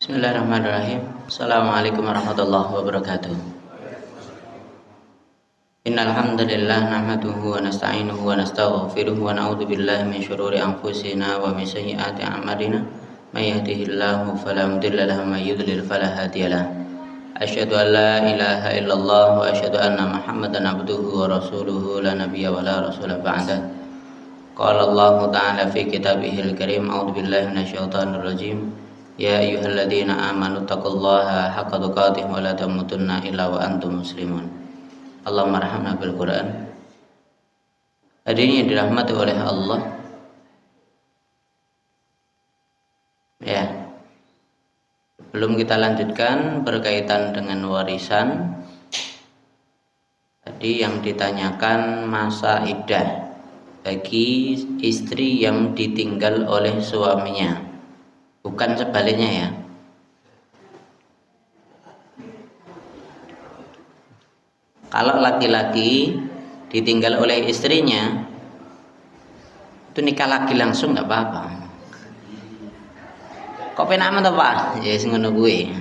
Bismillahirrahmanirrahim. Assalamualaikum warahmatullahi wabarakatuh. Innal hamdalillah nahmaduhu wa nasta'inuhu wa nastaghfiruh wa na'udzu billahi min shururi anfusina wa min sayyiati a'malina. May yahdihillahu fala mudilla lahu wa may yudlil fala hadiyalah. Asyhadu an la ilaha illallah wa asyhadu anna Muhammadan abduhu wa rasuluhu la nabiyya wa la rasula ba'da. Qala Allah ta'ala fi kitabihil karim, a'udzu billahi minasyaitonir rajim. Ya ayyuhalladzina amanu taqullaha haqqa tuqatih wa la tamutunna illa wa antum muslimun. Allahumma arhamna bil Qur'an. Hadirin yang dirahmati oleh Allah. Ya. Belum kita lanjutkan berkaitan dengan warisan. Tadi yang ditanyakan masa iddah bagi istri yang ditinggal oleh suaminya. Bukan sebaliknya ya. Kalau laki-laki ditinggal oleh istrinya, itu nikah lagi langsung nggak apa-apa. Kok penak men Pak? Ya ngono kuwi.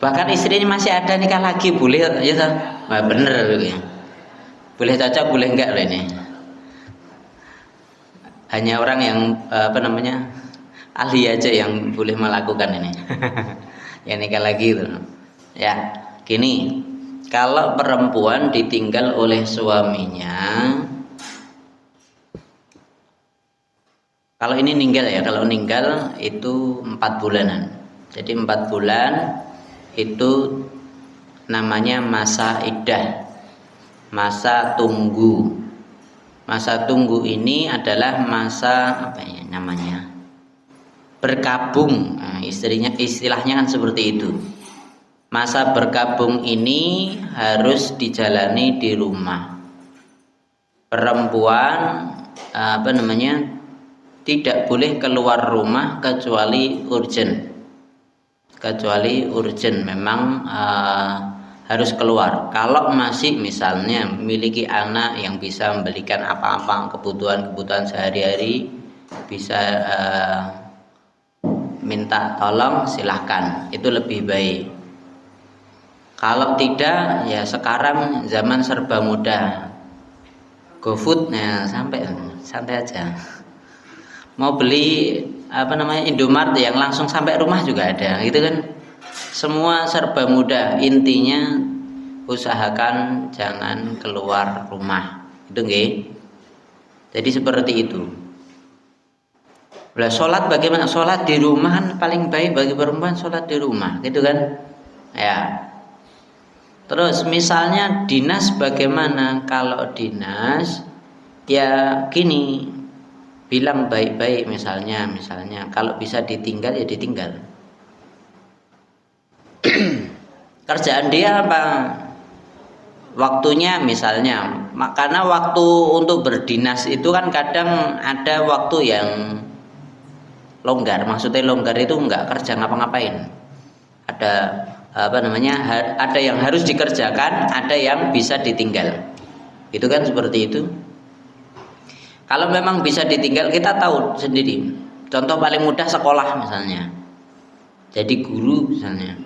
Bahkan istrinya masih ada nikah lagi boleh ya toh? Wah bener ya. Boleh cocok boleh enggak ini. Hanya orang yang ahli aja yang boleh melakukan ini. Yang nikah lagi itu. Ya, gini. Kalau perempuan ditinggal oleh suaminya, kalau ini ninggal ya, kalau ninggal itu 4 bulanan. Jadi 4 bulan itu namanya masa iddah, masa tunggu. Masa tunggu ini adalah masa apa ya namanya? Berkabung. Nah, istilahnya kan seperti itu. Masa berkabung ini harus dijalani di rumah. Perempuan tidak boleh keluar rumah kecuali urgent. Kecuali urgent memang harus keluar. Kalau masih misalnya memiliki anak yang bisa membelikan apa-apa kebutuhan sehari-hari, bisa minta tolong silahkan, itu lebih baik. Kalau tidak ya sekarang zaman serba mudah, GoFood, nah santai aja. Mau beli Indomaret yang langsung sampai rumah juga ada, gitu kan? Semua serba mudah. Intinya usahakan jangan keluar rumah, itu nggih. Jadi seperti itu. Lah sholat bagaimana? Sholat di rumah kan paling baik bagi perempuan, sholat di rumah, gitu kan? Ya. Terus misalnya dinas bagaimana? Kalau dinas ya gini, bilang baik-baik misalnya kalau bisa ditinggal ya ditinggal. Kerjaan dia apa? Waktunya misalnya, karena waktu untuk berdinas itu kan kadang ada waktu yang longgar. Maksudnya longgar itu enggak kerja ngapa-ngapain. Ada ada yang harus dikerjakan, ada yang bisa ditinggal. Itu kan seperti itu. Kalau memang bisa ditinggal, kita tahu sendiri. Contoh paling mudah sekolah misalnya. Jadi guru misalnya.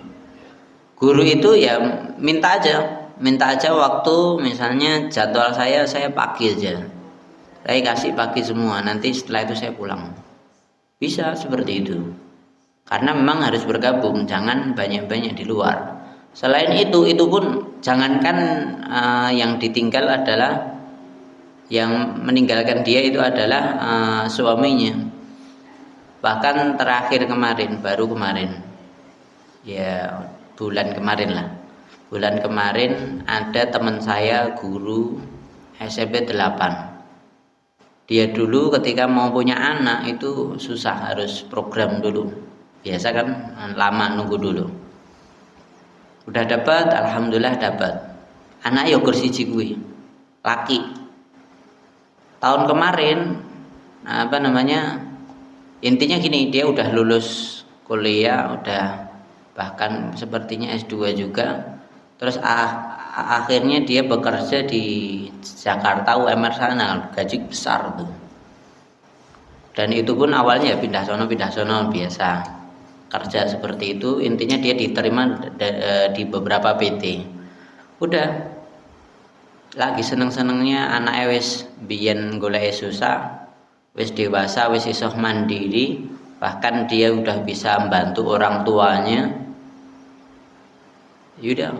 Guru itu ya minta aja waktu, misalnya jadwal saya pagi aja. Saya kasih pagi semua, nanti setelah itu saya pulang. Bisa seperti itu. Karena memang harus bergabung, jangan banyak-banyak di luar. Selain itu pun jangankan yang ditinggal adalah yang meninggalkan dia itu adalah suaminya. Bahkan baru kemarin ya bulan kemarin ada teman saya guru SMP 8. Dia dulu ketika mau punya anak itu susah, harus program dulu. Biasa kan lama nunggu dulu. Udah dapat, alhamdulillah dapat. Anak yogur siji kuwi, laki. Tahun kemarin intinya gini, dia udah lulus kuliah, udah bahkan sepertinya S2 juga. Terus akhirnya dia bekerja di Jakarta UMR sana, gaji besar tuh. Dan itu pun awalnya pindah sono biasa. kerja seperti itu, intinya dia diterima di beberapa PT. Udah lagi seneng-senengnya anak wis biyen golek susah, wis dewasa, wis iso mandiri, bahkan dia udah bisa membantu orang tuanya. Yaudah,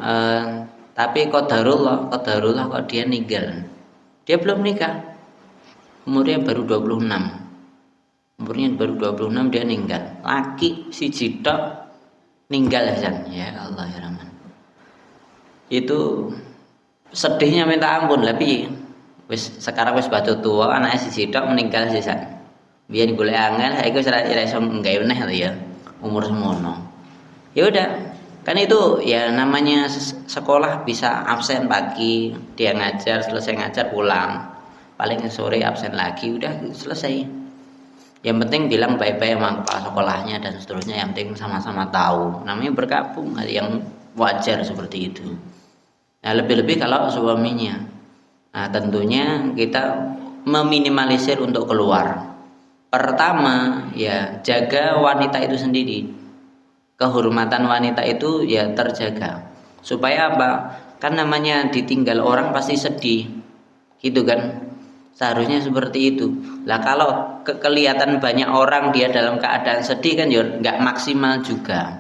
tapi qadarullah kok dia ninggal. Dia belum nikah, umurnya baru 26, dia ninggal. Laki si tok ninggal ya Allah ya Rahman. Itu sedihnya minta ampun, tapi sekarang wis batu tua, anaknya si tok meninggal sisan. Biyen golek angel, saiki wis ora iso nggawe meneh ya. Umur semono. Ya udah, kan itu ya namanya sekolah bisa absen pagi, dia ngajar, selesai ngajar pulang. Paling sore absen lagi, udah selesai. Yang penting bilang baik-baik sama kepala sekolahnya dan seterusnya, yang penting sama-sama tahu. Namanya bergabung, hal yang wajar seperti itu. Nah, lebih-lebih kalau suaminya. Nah, tentunya kita meminimalisir untuk keluar. Pertama, ya jaga wanita itu sendiri. Kehormatan wanita itu ya terjaga. Supaya apa? Kan namanya ditinggal orang pasti sedih. Gitu kan? Seharusnya seperti itu. Lah kalau kelihatan banyak orang dia dalam keadaan sedih kan ya nggak maksimal juga.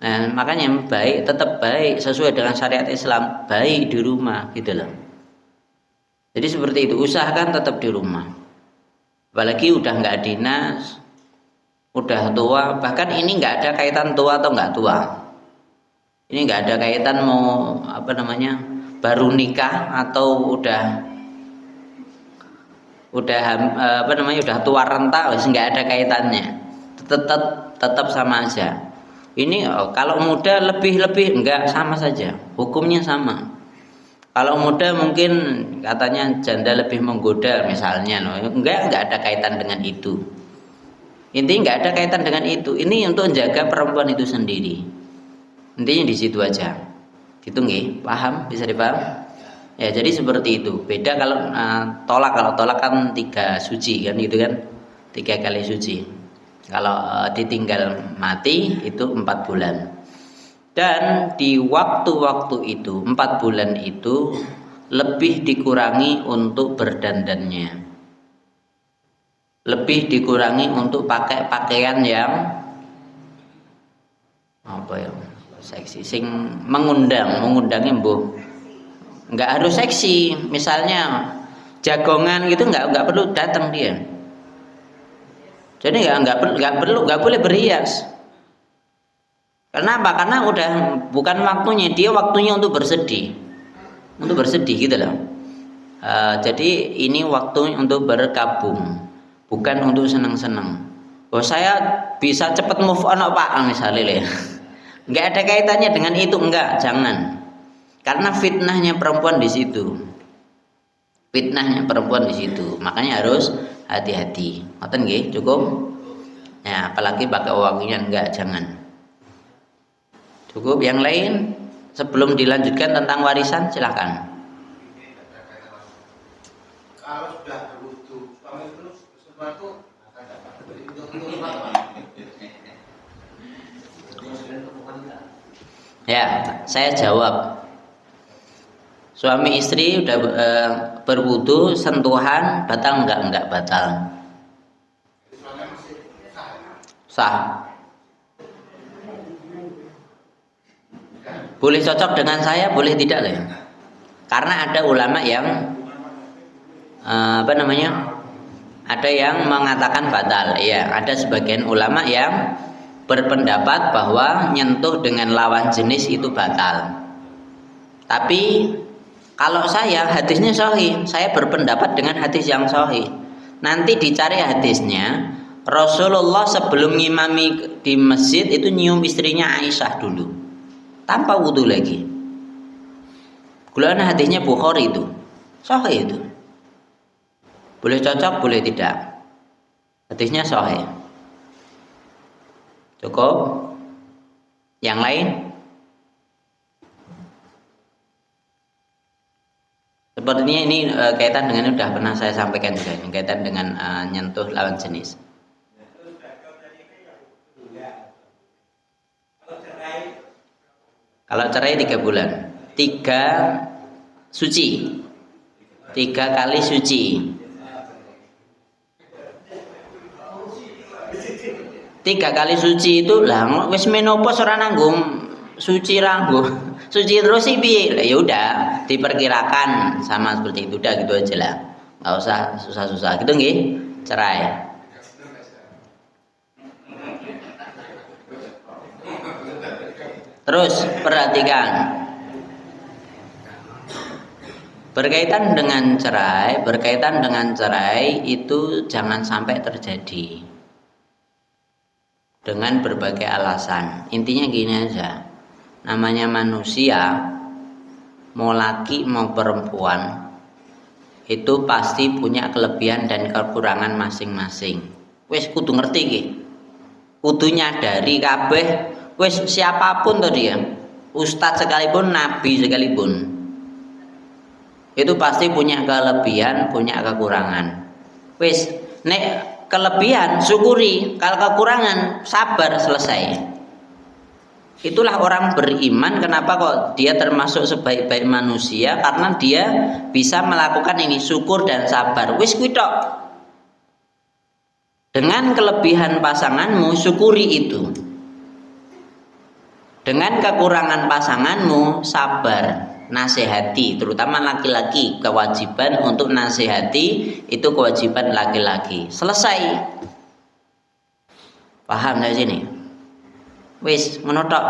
Nah, makanya tetap baik sesuai dengan syariat Islam, baik di rumah gitu loh. Jadi seperti itu, usahakan tetap di rumah. Apalagi udah nggak dinas, udah tua, bahkan ini nggak ada kaitan tua atau nggak tua. Ini nggak ada kaitan mau baru nikah atau udah tua renta, nggak ada kaitannya. Tetap sama aja. Ini kalau muda lebih enggak, sama saja, hukumnya sama. Kalau muda mungkin katanya janda lebih menggoda misalnya, enggak ada kaitan dengan itu. Intinya enggak ada kaitan dengan itu. Ini untuk menjaga perempuan itu sendiri. Intinya di situ aja. Gitu nggih, paham? Bisa dipaham? Ya, jadi seperti itu. Beda kalau tolak kan 3 suci kan gitu kan. 3 kali suci. Kalau ditinggal mati itu 4 bulan. Dan di waktu-waktu itu 4 bulan itu lebih dikurangi untuk berdandannya, lebih dikurangi untuk pakai pakaian yang seksi, sing mengundangnya nggak harus seksi. Misalnya jagongan gitu nggak perlu datang dia. Jadi nggak boleh berhias. Kenapa? Karena udah bukan waktunya, dia waktunya untuk bersedih gitu loh. Jadi ini waktunya untuk berkabung, bukan untuk senang-senang. Saya bisa cepat move on Pak misalnya, nggak ada kaitannya dengan itu, jangan. Karena fitnahnya perempuan di situ, makanya harus hati-hati. Ngoten nggih, cukup. Ya, apalagi pakai wangian jangan. Cukup. Yang lain sebelum dilanjutkan tentang warisan silakan. Kalau sudah berwudu, suami terus sesuatu akan dapat. Ya, saya jawab. Suami istri udah berwudu, sentuhan batal enggak batal. Sah. Boleh cocok dengan saya, boleh tidak ya? Karena ada ulama yang ada yang mengatakan batal. Ya, ada sebagian ulama yang berpendapat bahwa nyentuh dengan lawan jenis itu batal. Tapi kalau saya hadisnya sahih, saya berpendapat dengan hadis yang sahih. Nanti dicari hadisnya, Rasulullah sebelum ngimami di masjid itu nyium istrinya Aisyah dulu, tanpa wudu lagi. Gulana hadisnya Bukhari itu, sahih itu. Boleh cocok, boleh tidak. Hadisnya sahih. Cukup. Yang lain? Sepertinya ini kaitan dengan sudah pernah saya sampaikan juga, kaitan dengan nyentuh lawan jenis. Kalau cerai 3 bulan. 3 suci. 3 kali suci. 3 kali suci itu lah wis menopause ora nanggung suci ranggo. Suci terus sih piye? Ya udah, diperkirakan sama seperti itu, udah gitu aja lah. Enggak usah susah-susah gitu nggih. Cerai. Terus perhatikan. Berkaitan dengan cerai itu jangan sampai terjadi. Dengan berbagai alasan. Intinya gini aja. Namanya manusia, mau laki mau perempuan, itu pasti punya kelebihan dan kekurangan masing-masing. Wis kudu ngerti iki. Kudu nyadari kabeh, wis siapapun to dia, ustadz sekalipun, nabi sekalipun, itu pasti punya kelebihan, punya kekurangan. Wis nek kelebihan syukuri, kalau kekurangan sabar, selesai. Itulah orang beriman. Kenapa kok dia termasuk sebaik-baik manusia? Karena dia bisa melakukan ini, syukur dan sabar. Wis kuwi tok. Dengan kelebihan pasanganmu, syukuri itu. Dengan kekurangan pasanganmu, sabar, nasihati. Terutama laki-laki, kewajiban untuk nasihati itu kewajiban laki-laki. Selesai. Paham dari sini? Wis menotok.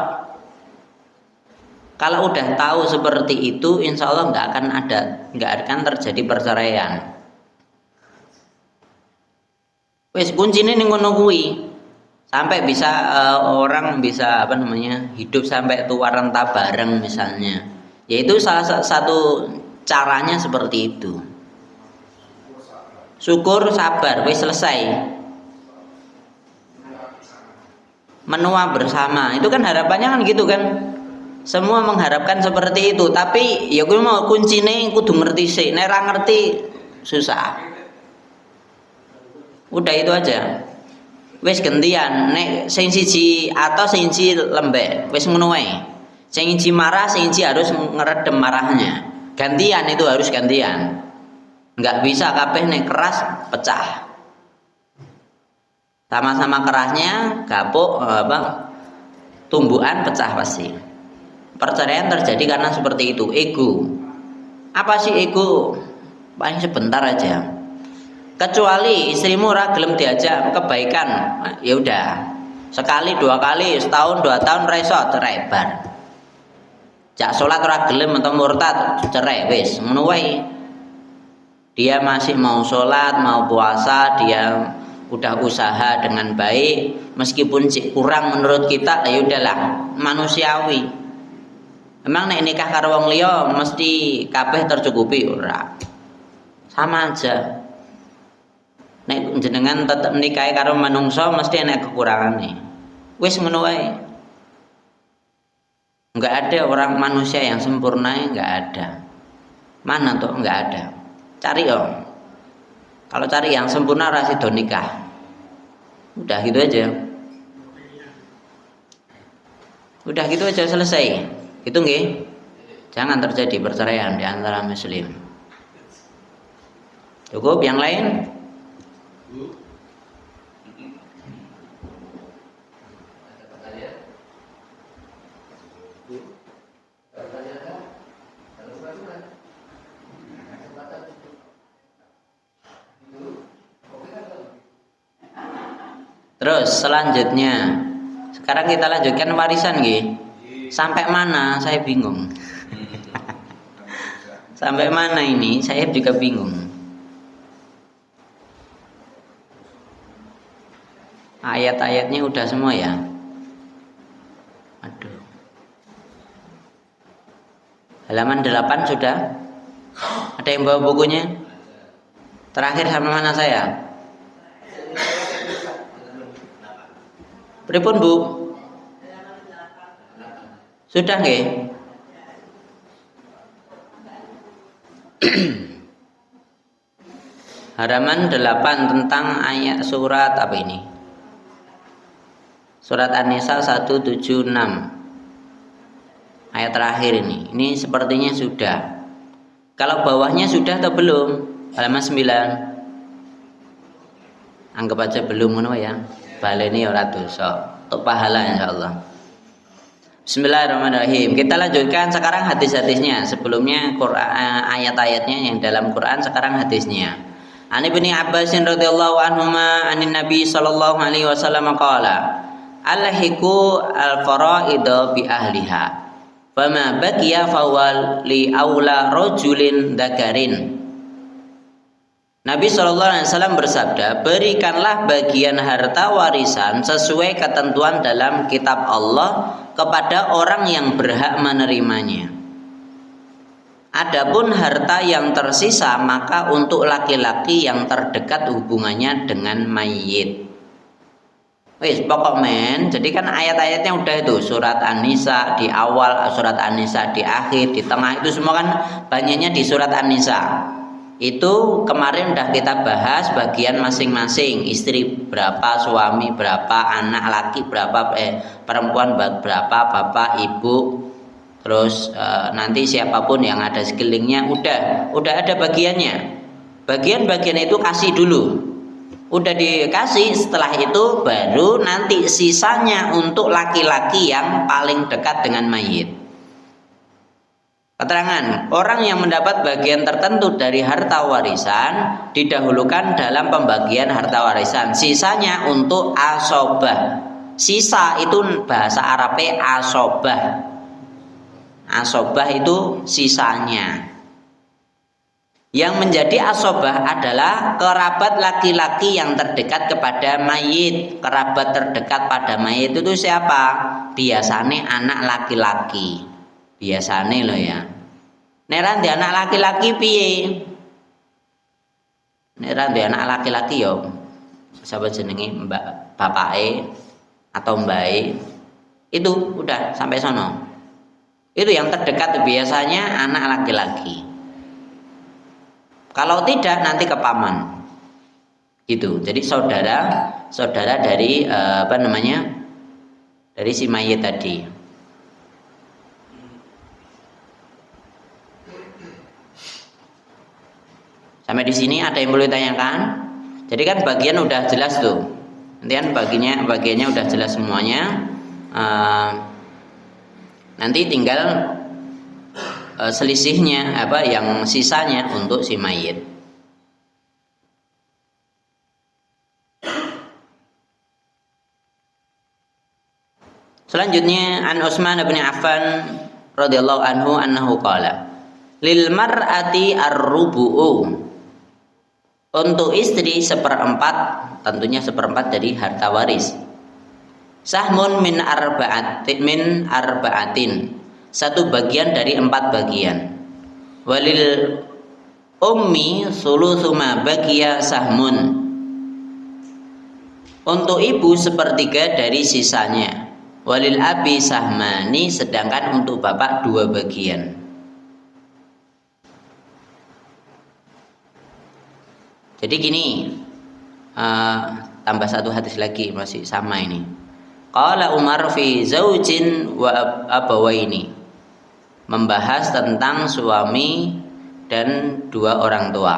Kalau udah tahu seperti itu, insya Allah nggak akan terjadi perceraian. Wis kuncinya ning ngono kuwi. Sampai bisa orang bisa hidup sampai tua renta bareng misalnya. Yaitu salah satu caranya seperti itu. Syukur, sabar, wis selesai. Menua bersama, itu kan harapannya kan gitu kan, semua mengharapkan seperti itu. Tapi ya gue mau kuncine kudu ngerti sih, nek ra ngerti susah. Udah itu aja, wis gantian, nek sing siji atau sing siji lembek, wis ngono wae. Sing siji marah, sing siji harus ngeredem marahnya, gantian, itu harus gantian. Nggak bisa kabeh nek keras pecah. Sama-sama kerasnya gapuk tumbuhan pecah pasti. Perceraian terjadi karena seperti itu, ego. Apa sih ego? Paling sebentar aja. Kecuali istrimu ora gelem diajak kebaikan, ya udah. Sekali, 2 kali, setahun, 2 tahun reso cerai bar. Jak salat ora gelem atau murtad, cerai wis, ngono wae. Dia masih mau sholat, mau puasa, dia udah usaha dengan baik, meskipun kurang menurut kita, ya udahlah, manusiawi. Emang nek nikah karo wong liya mesti kabeh tercukupi ora? Sama aja. Nek jenengan tetep nikahi karo manungsa mesti ana kekurangane. Wis ngono wae. Enggak ada orang manusia yang sempurna, enggak ada. Mana tuh enggak ada. Cari om. Kalau cari yang sempurna rasido nikah. Udah gitu aja. Udah gitu aja, selesai. Itu nggih. Jangan terjadi perceraian di antara muslim. Cukup, yang lain? Terus selanjutnya, sekarang kita lanjutkan warisan nggih. Sampai mana saya bingung. Sampai mana ini saya juga bingung. Ayat-ayatnya udah semua ya. Aduh. Halaman 8 sudah. Ada yang bawa bukunya? Terakhir sampai mana saya? Pripun Bu? Sudah nggih? Halaman 8 tentang ayat surat apa ini? Surat An-Nisa 176. ayat terakhir ini sepertinya sudah. Kalau bawahnya sudah atau belum? Halaman 9. Anggap aja belum ngono ya. Baleni ora dosa. Untuk pahala insyaallah. Bismillahirrahmanirrahim. Kita lanjutkan sekarang hadis-hadisnya. Sebelumnya ayat-ayatnya yang dalam Quran, sekarang hadisnya. An Ibnu Abbas radhiyallahu anhuma anin Nabi sallallahu alaihi wasallam qala alhiqu al-fara'id bi ahliha fama baqiya fawal li aula rajulin dzakarin. Nabi sallallahu alaihi wasallam bersabda, berikanlah bagian harta warisan sesuai ketentuan dalam kitab Allah kepada orang yang berhak menerimanya. Adapun harta yang tersisa maka untuk laki-laki yang terdekat hubungannya dengan mayit. Wis pokok men, jadi kan ayat-ayatnya udah itu, surat An-Nisa di awal, surat An-Nisa di akhir, di tengah, itu semua kan banyaknya di surat An-Nisa. Itu kemarin udah kita bahas bagian masing-masing, istri berapa, suami berapa, anak laki berapa, perempuan berapa, bapak, ibu, terus nanti siapapun yang ada sekelilingnya udah ada bagiannya. Bagian-bagian itu kasih dulu, udah dikasih, setelah itu baru nanti sisanya untuk laki-laki yang paling dekat dengan mayit. Keterangan, orang yang mendapat bagian tertentu dari harta warisan didahulukan dalam pembagian harta warisan, sisanya untuk asobah. Sisa itu bahasa Arabnya asobah. Asobah itu sisanya. Yang menjadi asobah adalah kerabat laki-laki yang terdekat kepada mayit. Kerabat terdekat pada mayit itu siapa? Biasanya anak laki-laki. Biasanya loh ya. Neran di anak laki-laki piye? Neran di anak laki-laki yo. Siapa jenenge mbak bapake atau mbae. Itu udah sampai sono. Itu yang terdekat biasanya anak laki-laki. Kalau tidak nanti ke paman. Gitu. Jadi saudara dari dari si mayit tadi. Sampai di sini ada yang boleh tanyakan? Jadi kan bagian udah jelas tuh. Nanti kan bagiannya udah jelas semuanya. Nanti tinggal selisihnya yang sisanya untuk si mayit. Selanjutnya an Utsman bin Affan radhiyallahu anhu annahu qala lil mar'ati ar-rubu'u, untuk istri seperempat, tentunya seperempat dari harta waris. Sahmun min arba'atin, satu bagian dari 4 bagian. Walil ummi sulusu ma baqiya sahmun, untuk ibu sepertiga dari sisanya. Walil abi sahmani, sedangkan untuk bapak 2 bagian. Jadi gini, tambah satu hadis lagi masih sama ini. Qala Umar fi zaujin wa abawaini, membahas tentang suami dan 2 orang tua.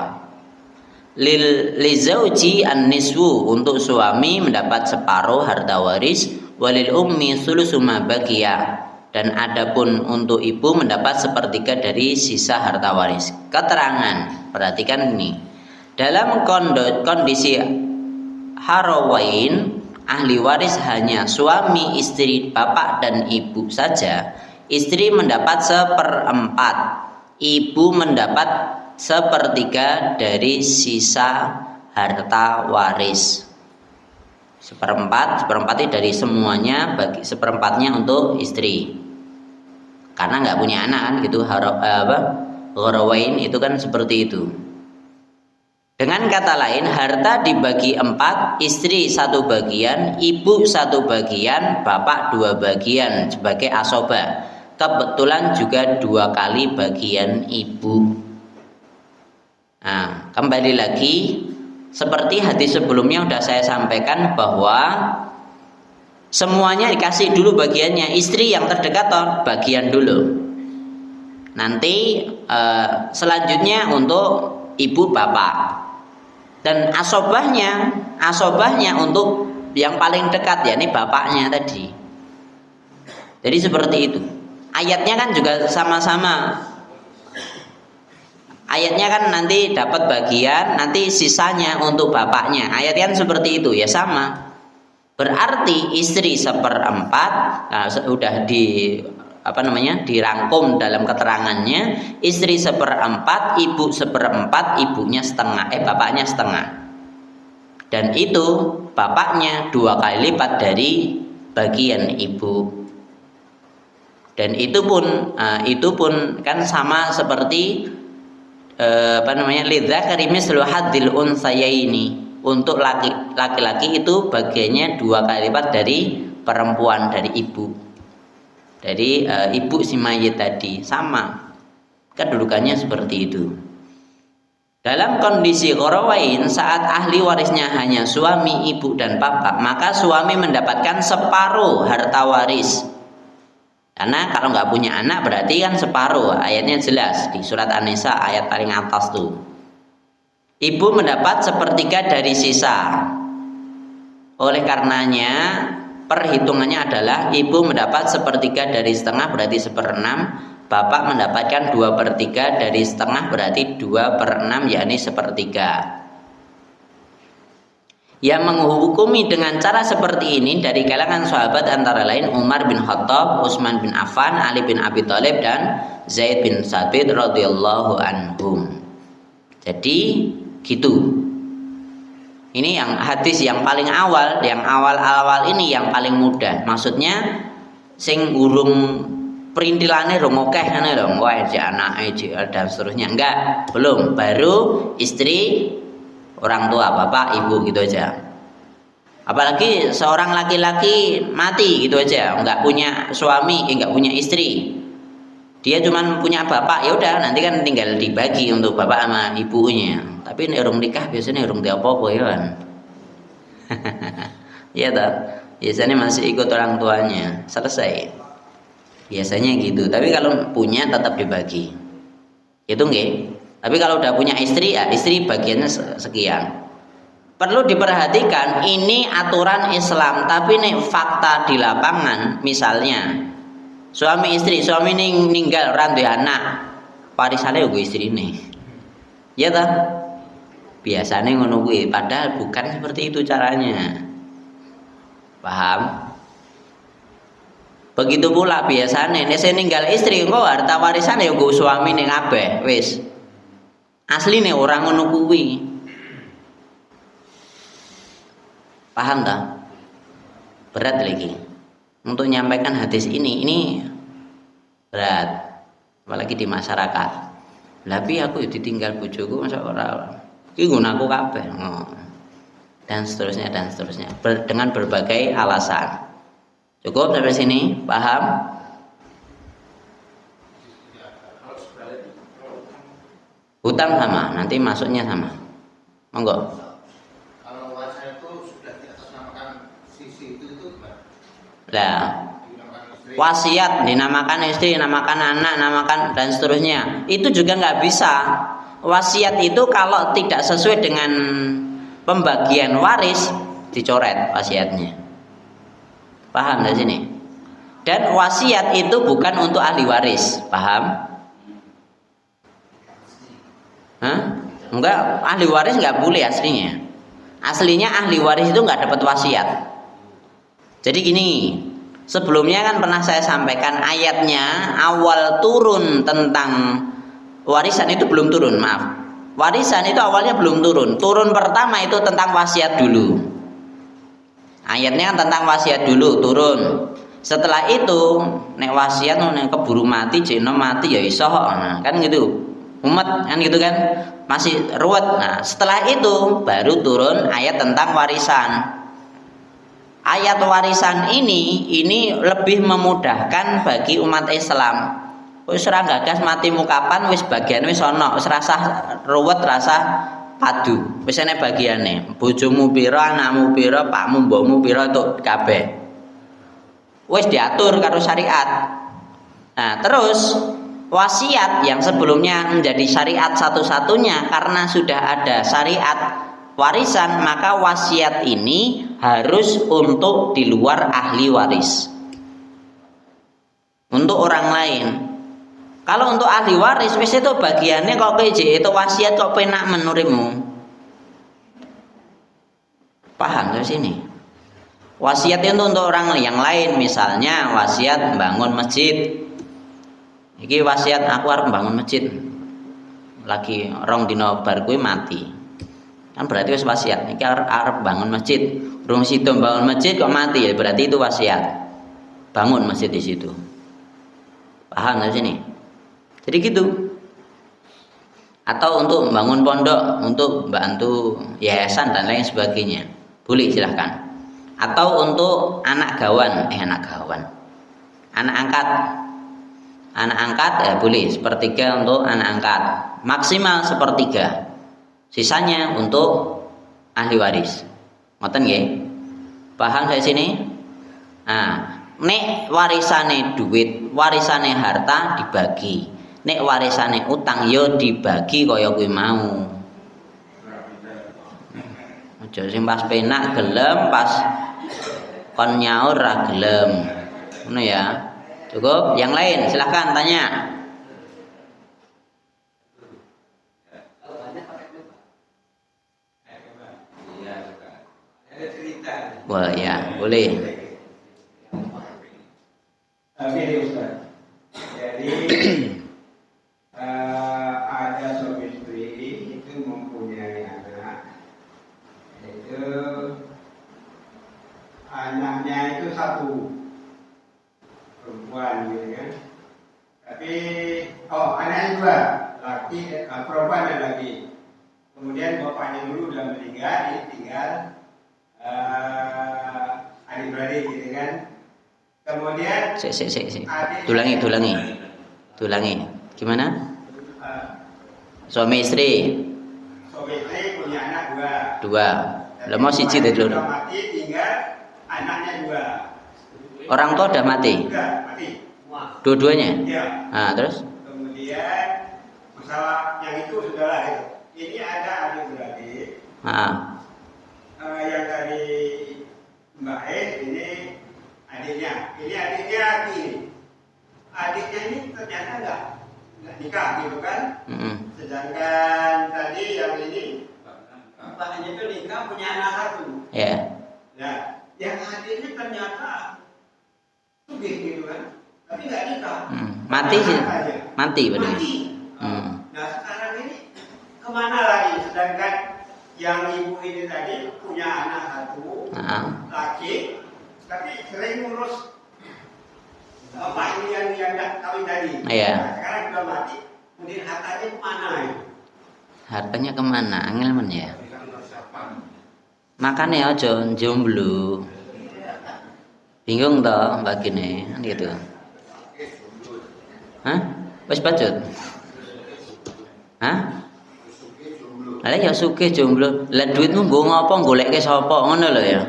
Li zauji an-niswu, untuk suami mendapat separuh harta waris. Walil ummi sulusu ma baqiya, dan adapun untuk ibu mendapat sepertiga dari sisa harta waris. Keterangan, perhatikan ini. Dalam kondisi harawain, ahli waris hanya suami, istri, bapak dan ibu saja. Istri mendapat 1/4, ibu mendapat 1/3 dari sisa harta waris. 1/4 itu dari semuanya, bagi 1/4-nya untuk istri. Karena nggak punya anak kan gitu, harawain itu kan seperti itu. Dengan kata lain, harta dibagi 4, istri 1 bagian, ibu 1 bagian, bapak 2 bagian sebagai asobah. Kebetulan juga 2 kali bagian ibu. Nah, kembali lagi seperti hadis sebelumnya sudah saya sampaikan bahwa semuanya dikasih dulu bagiannya. Istri yang terdekat bagian dulu. Nanti selanjutnya untuk ibu bapak. Dan asobahnya untuk yang paling dekat, yakni bapaknya tadi. Jadi seperti itu. Ayatnya kan juga sama-sama. Ayatnya kan nanti dapat bagian, nanti sisanya untuk bapaknya. Ayatnya kan seperti itu ya, sama. Berarti istri 1/4, nah, sudah dirangkum dalam keterangannya. Istri 1/4, ibu 1/4, ibunya setengah, bapaknya setengah. Dan itu bapaknya 2 kali lipat dari bagian ibu. Dan itu pun kan sama seperti lidzakari mislu hadzil unsayaini. Untuk laki-laki itu bagiannya 2 kali lipat dari perempuan, dari ibu. Dari ibu si mayit tadi, sama kedudukannya seperti itu. Dalam kondisi gharawain, saat ahli warisnya hanya suami, ibu dan bapak, maka suami mendapatkan separuh harta waris. Karena kalau nggak punya anak berarti kan separuh. Ayatnya jelas di surat An-Nisa ayat paling atas tuh. Ibu mendapat 1/3 dari sisa. Oleh karenanya perhitungannya adalah ibu mendapat 1/3 dari setengah berarti 1/6. Bapak mendapatkan 2/3 dari setengah berarti 2/6, yakni 1/3. Yang menghukumi dengan cara seperti ini dari kalangan sahabat antara lain Umar bin Khattab, Utsman bin Affan, Ali bin Abi Thalib dan Zaid bin Tsabit radhiyallahu anhum. Jadi gitu. Ini yang hadis yang paling awal, yang awal-awal ini yang paling mudah. Maksudnya sing urung perintilane rong akeh ngene lho, wae anake dan seterusnya. Enggak, belum. Baru istri, orang tua, bapak, ibu gitu aja. Apalagi seorang laki-laki mati gitu aja, enggak punya suami, enggak punya istri. Dia cuma punya bapak, ya udah nanti kan tinggal dibagi untuk bapak sama ibunya. Tapi nek urung nikah biasanya urung apa-apa ya kan. Iya toh. Biasanya masih ikut orang tuanya, selesai. Biasanya gitu. Tapi kalau punya tetap dibagi. Itu nggih. Tapi kalau udah punya istri, ya istri bagiannya sekian. Perlu diperhatikan, ini aturan Islam, tapi nih fakta di lapangan, misalnya suami istri, suami ninggal orang duwe anak, warisane ugo istri nih. Ya toh? Biasanya ngono kuwi, padahal bukan seperti itu caranya. Paham? Begitu pula biasanya nek saya ninggal istri, engko harta warisane ugo suami ning kabeh, wis. Asline orang ngono kuwi. Paham tak? Berat lagi untuk menyampaikan hadis ini berat, apalagi di masyarakat. Tapi aku ditinggal bojoku masa ora. Iki nggunaku kabeh. Dan seterusnya dengan berbagai alasan. Cukup sampai sini, paham? Hutang sama, nanti masuknya sama. Monggo. Kalau warisan itu sudah diatasnamakan sisi itu Lah, wasiat dinamakan istri, dinamakan anak, dinamakan dan seterusnya. Itu juga nggak bisa. Wasiat itu kalau tidak sesuai dengan pembagian waris dicoret wasiatnya. Paham dari sini? Dan wasiat itu bukan untuk ahli waris, paham? Hah? Enggak, ahli waris nggak boleh aslinya. Aslinya ahli waris itu nggak dapat wasiat. Jadi gini, sebelumnya kan pernah saya sampaikan ayatnya awal turun tentang warisan itu belum turun, maaf. Warisan itu awalnya belum turun. Turun pertama itu tentang wasiat dulu. Ayatnya kan tentang wasiat dulu turun. Setelah itu nek wasiat nek keburu mati, jeno mati ya iso nah, kan gitu. Umat kan gitu kan masih ruwet. Nah, setelah itu baru turun ayat tentang warisan. Ayat warisan ini lebih memudahkan bagi umat Islam. Wis ora gagas matimu kapan, wis bagian wis ana, wis rasah ruwet, rasah padu. Wis ana bagiane. Bojomu pira, anakmu pira, pakmu mbokmu pira tuk kabeh. wis diatur karo syariat. Nah, terus wasiat yang sebelumnya menjadi syariat satu-satunya karena sudah ada syariat warisan, maka wasiat ini harus untuk di luar ahli waris, untuk orang lain. Kalau untuk ahli waris wis itu bagiannya kok keje itu wasiat kok penak menurimu. Paham dari sini? Wasiat itu untuk orang yang lain, misalnya wasiat bangun masjid. Iki wasiat aku harus bangun masjid. Lagi rong dino bar kuwi mati. Kan berarti wis wasiat. Iki arep bangun masjid. Rong sido bangun masjid kok mati, ya berarti itu wasiat. Bangun masjid di situ. Paham dari sini? Jadi gitu. Atau untuk membangun pondok, untuk bantu yayasan dan lain sebagainya. Boleh, silahkan. Atau untuk anak gawan, anak angkat ya boleh, sepertiga untuk anak angkat, maksimal sepertiga, sisanya untuk ahli waris. Ngoten nggih? Paham saya sini? Nah, nek warisane duit, warisane harta dibagi, nek warisane utang yo dibagi kaya kuwi mau. Aja sing pas penak gelem, pas kon nyaur ra gelem. Ngono ya. Cukup? Yang lain silahkan tanya. Wah ya, boleh. Gini Ustaz. Jadi ada suami istri itu mempunyai anak. Itu anaknya itu satu perempuan gitu kan. Tapi anaknya dua, laki perempuan dan laki. Kemudian bapaknya dulu udah meninggal, dia tinggal adik-beradik gitu kan. Kemudian Dulangi. Gimana? Suami istri punya anak dua. Lah mau siji tadi lho. Mati tinggal anaknya dua. Orang tua udah mati. Udah mati. Dua-duanya. Iya. Nah, terus? Kemudian masalah yang itu sudah lahir. Ini ada adik-beradik. Yang dari Mbak Es ini adiknya. Ini adiknya laki. Adiknya ini ternyata enggak nikah gitu kan? Sedangkan tadi yang ini bapaknya itu nikah punya anak satu. Ya. Nah, yang adiknya ternyata sugih gitu kan? Tapi enggak nikah. Mati sih. Mati benar. Mati. Nah, sekarang ini kemana lagi? Sedangkan yang ibu ini tadi punya anak satu, laki, tapi sering ngurus bapak ini yang kawin tadi. Iya. Nah, sekarang sudah mati, kemudian hartanya kemana itu? Hartanya kemana? Angel men ya. Makanya aja jomblo. Bingung toh bagine kan gitu. Hah? Wis bacut? Hah? Lah ya sugih jomblo. Lah duitmu nggo ngopo goleke sapa ngono lho ya.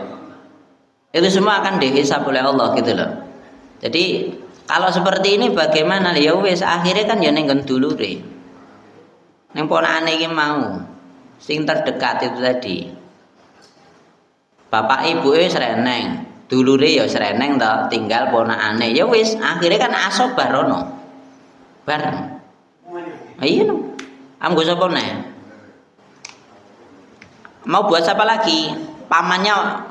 Itu semua akan dihisab oleh Allah gitu loh. Jadi kalau seperti ini bagaimana? Ya wis akhirnya kan ya ning nggon dulure. Ning ponakane iki mau sing terdekat itu tadi. Bapak ibuke sreneng, dulure ya sreneng to, tinggal ponakane. Ya wis akhirnya kan asobar ono. Bareng. Iya no. Amgo sapa nek? Mau buat siapa lagi? Pamannya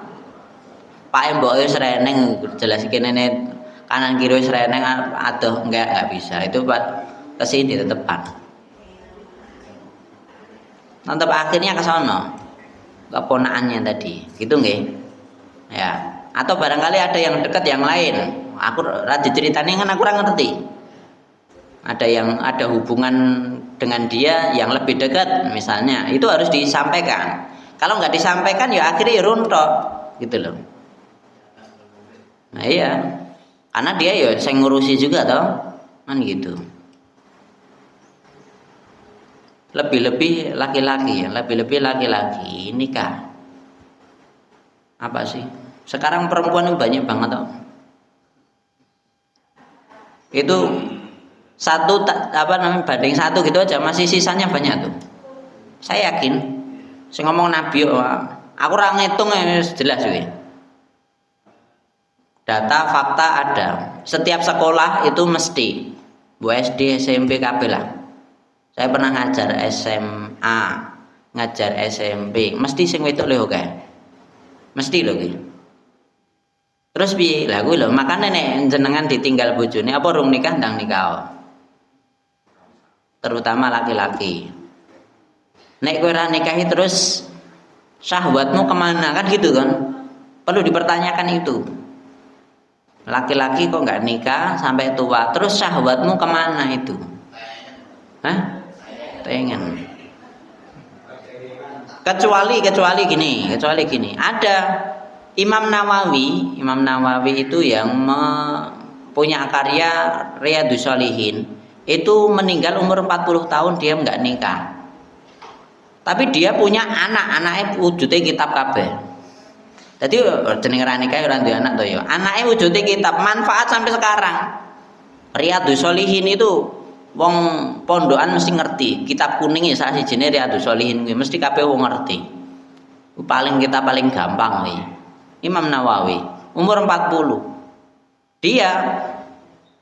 Pak Emboke sreneng jelas iki nene kanan kiri sreneng aduh enggak bisa. Itu Pak kesini tetepan. Tetap akhirnya ke sono. Keponakannya tadi. Gitu nggih? Ya. Atau barangkali ada yang dekat yang lain. Aku rada ceritanya kan aku kurang ngerti. Ada hubungan dengan dia yang lebih dekat misalnya, itu harus disampaikan. Kalau nggak disampaikan ya akhirnya ya runtok gitu loh. Nah iya, karena dia ya saya ngurusi juga toh, kan gitu. Lebih-lebih laki-laki nikah. Apa sih? Sekarang perempuan itu banyak banget toh. Itu satu banding satu gitu aja masih sisanya banyak tuh. Saya yakin. Saya ngomong Nabi, aku ora ngitung jelas weh. Data fakta ada. Setiap sekolah itu mesti Bu SD, SMP, KB lah. Saya pernah ngajar SMA, ngajar SMP, mesti sing wedok lho kae. Mesti lho ki. Terus piye? Lah kuwi lho, makane nek jenengan ditinggal bojone apa rung nikah ndang nikah. Terutama laki-laki. Nek kowe ora nikahi terus syahwatmu kemana kan gitu kan? Perlu dipertanyakan itu. Laki-laki kok nggak nikah sampai tua, terus syahwatmu kemana itu? Hah? Pengen. Kecuali gini. Ada Imam Nawawi itu yang punya karya Riyadhus Shalihin. Itu meninggal umur 40 tahun dia nggak nikah. Tapi dia punya anaknya wujudnya kitab kabeh. Jadi jeneng ra nikah ora duwe anak to ya. Anake wujudnya kitab manfaat sampai sekarang. Riyadhus Shalihin itu wong pondokan mesti ngerti. Kitab kuning ya salah sijine Riyadhus Shalihin kuwi mesti kabeh wong ngerti. Paling gampang kuwi. Imam Nawawi umur 40. Dia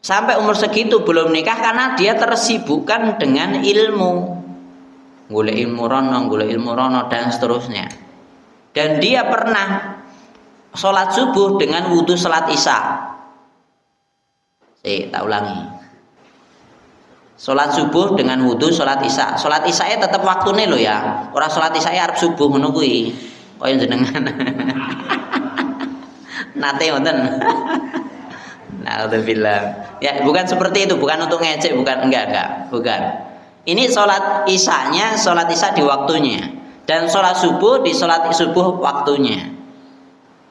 sampai umur segitu belum nikah karena dia tersibukkan dengan ilmu. Golek ilmu rono dan seterusnya. Dan dia pernah sholat subuh dengan wudhu sholat isya. Tak ulangi. Sholat subuh dengan wudhu sholat isya. Sholat isya tetap waktunya lo ya. Orang sholat isya arep subuh ngono kuwi. Kaya jenengan. Nate wonten. Alhamdulillah. Ya, bukan seperti itu, bukan untuk ngecek, bukan. Ini sholat isya-nya, sholat isya di waktunya, dan sholat subuh di sholat subuh waktunya.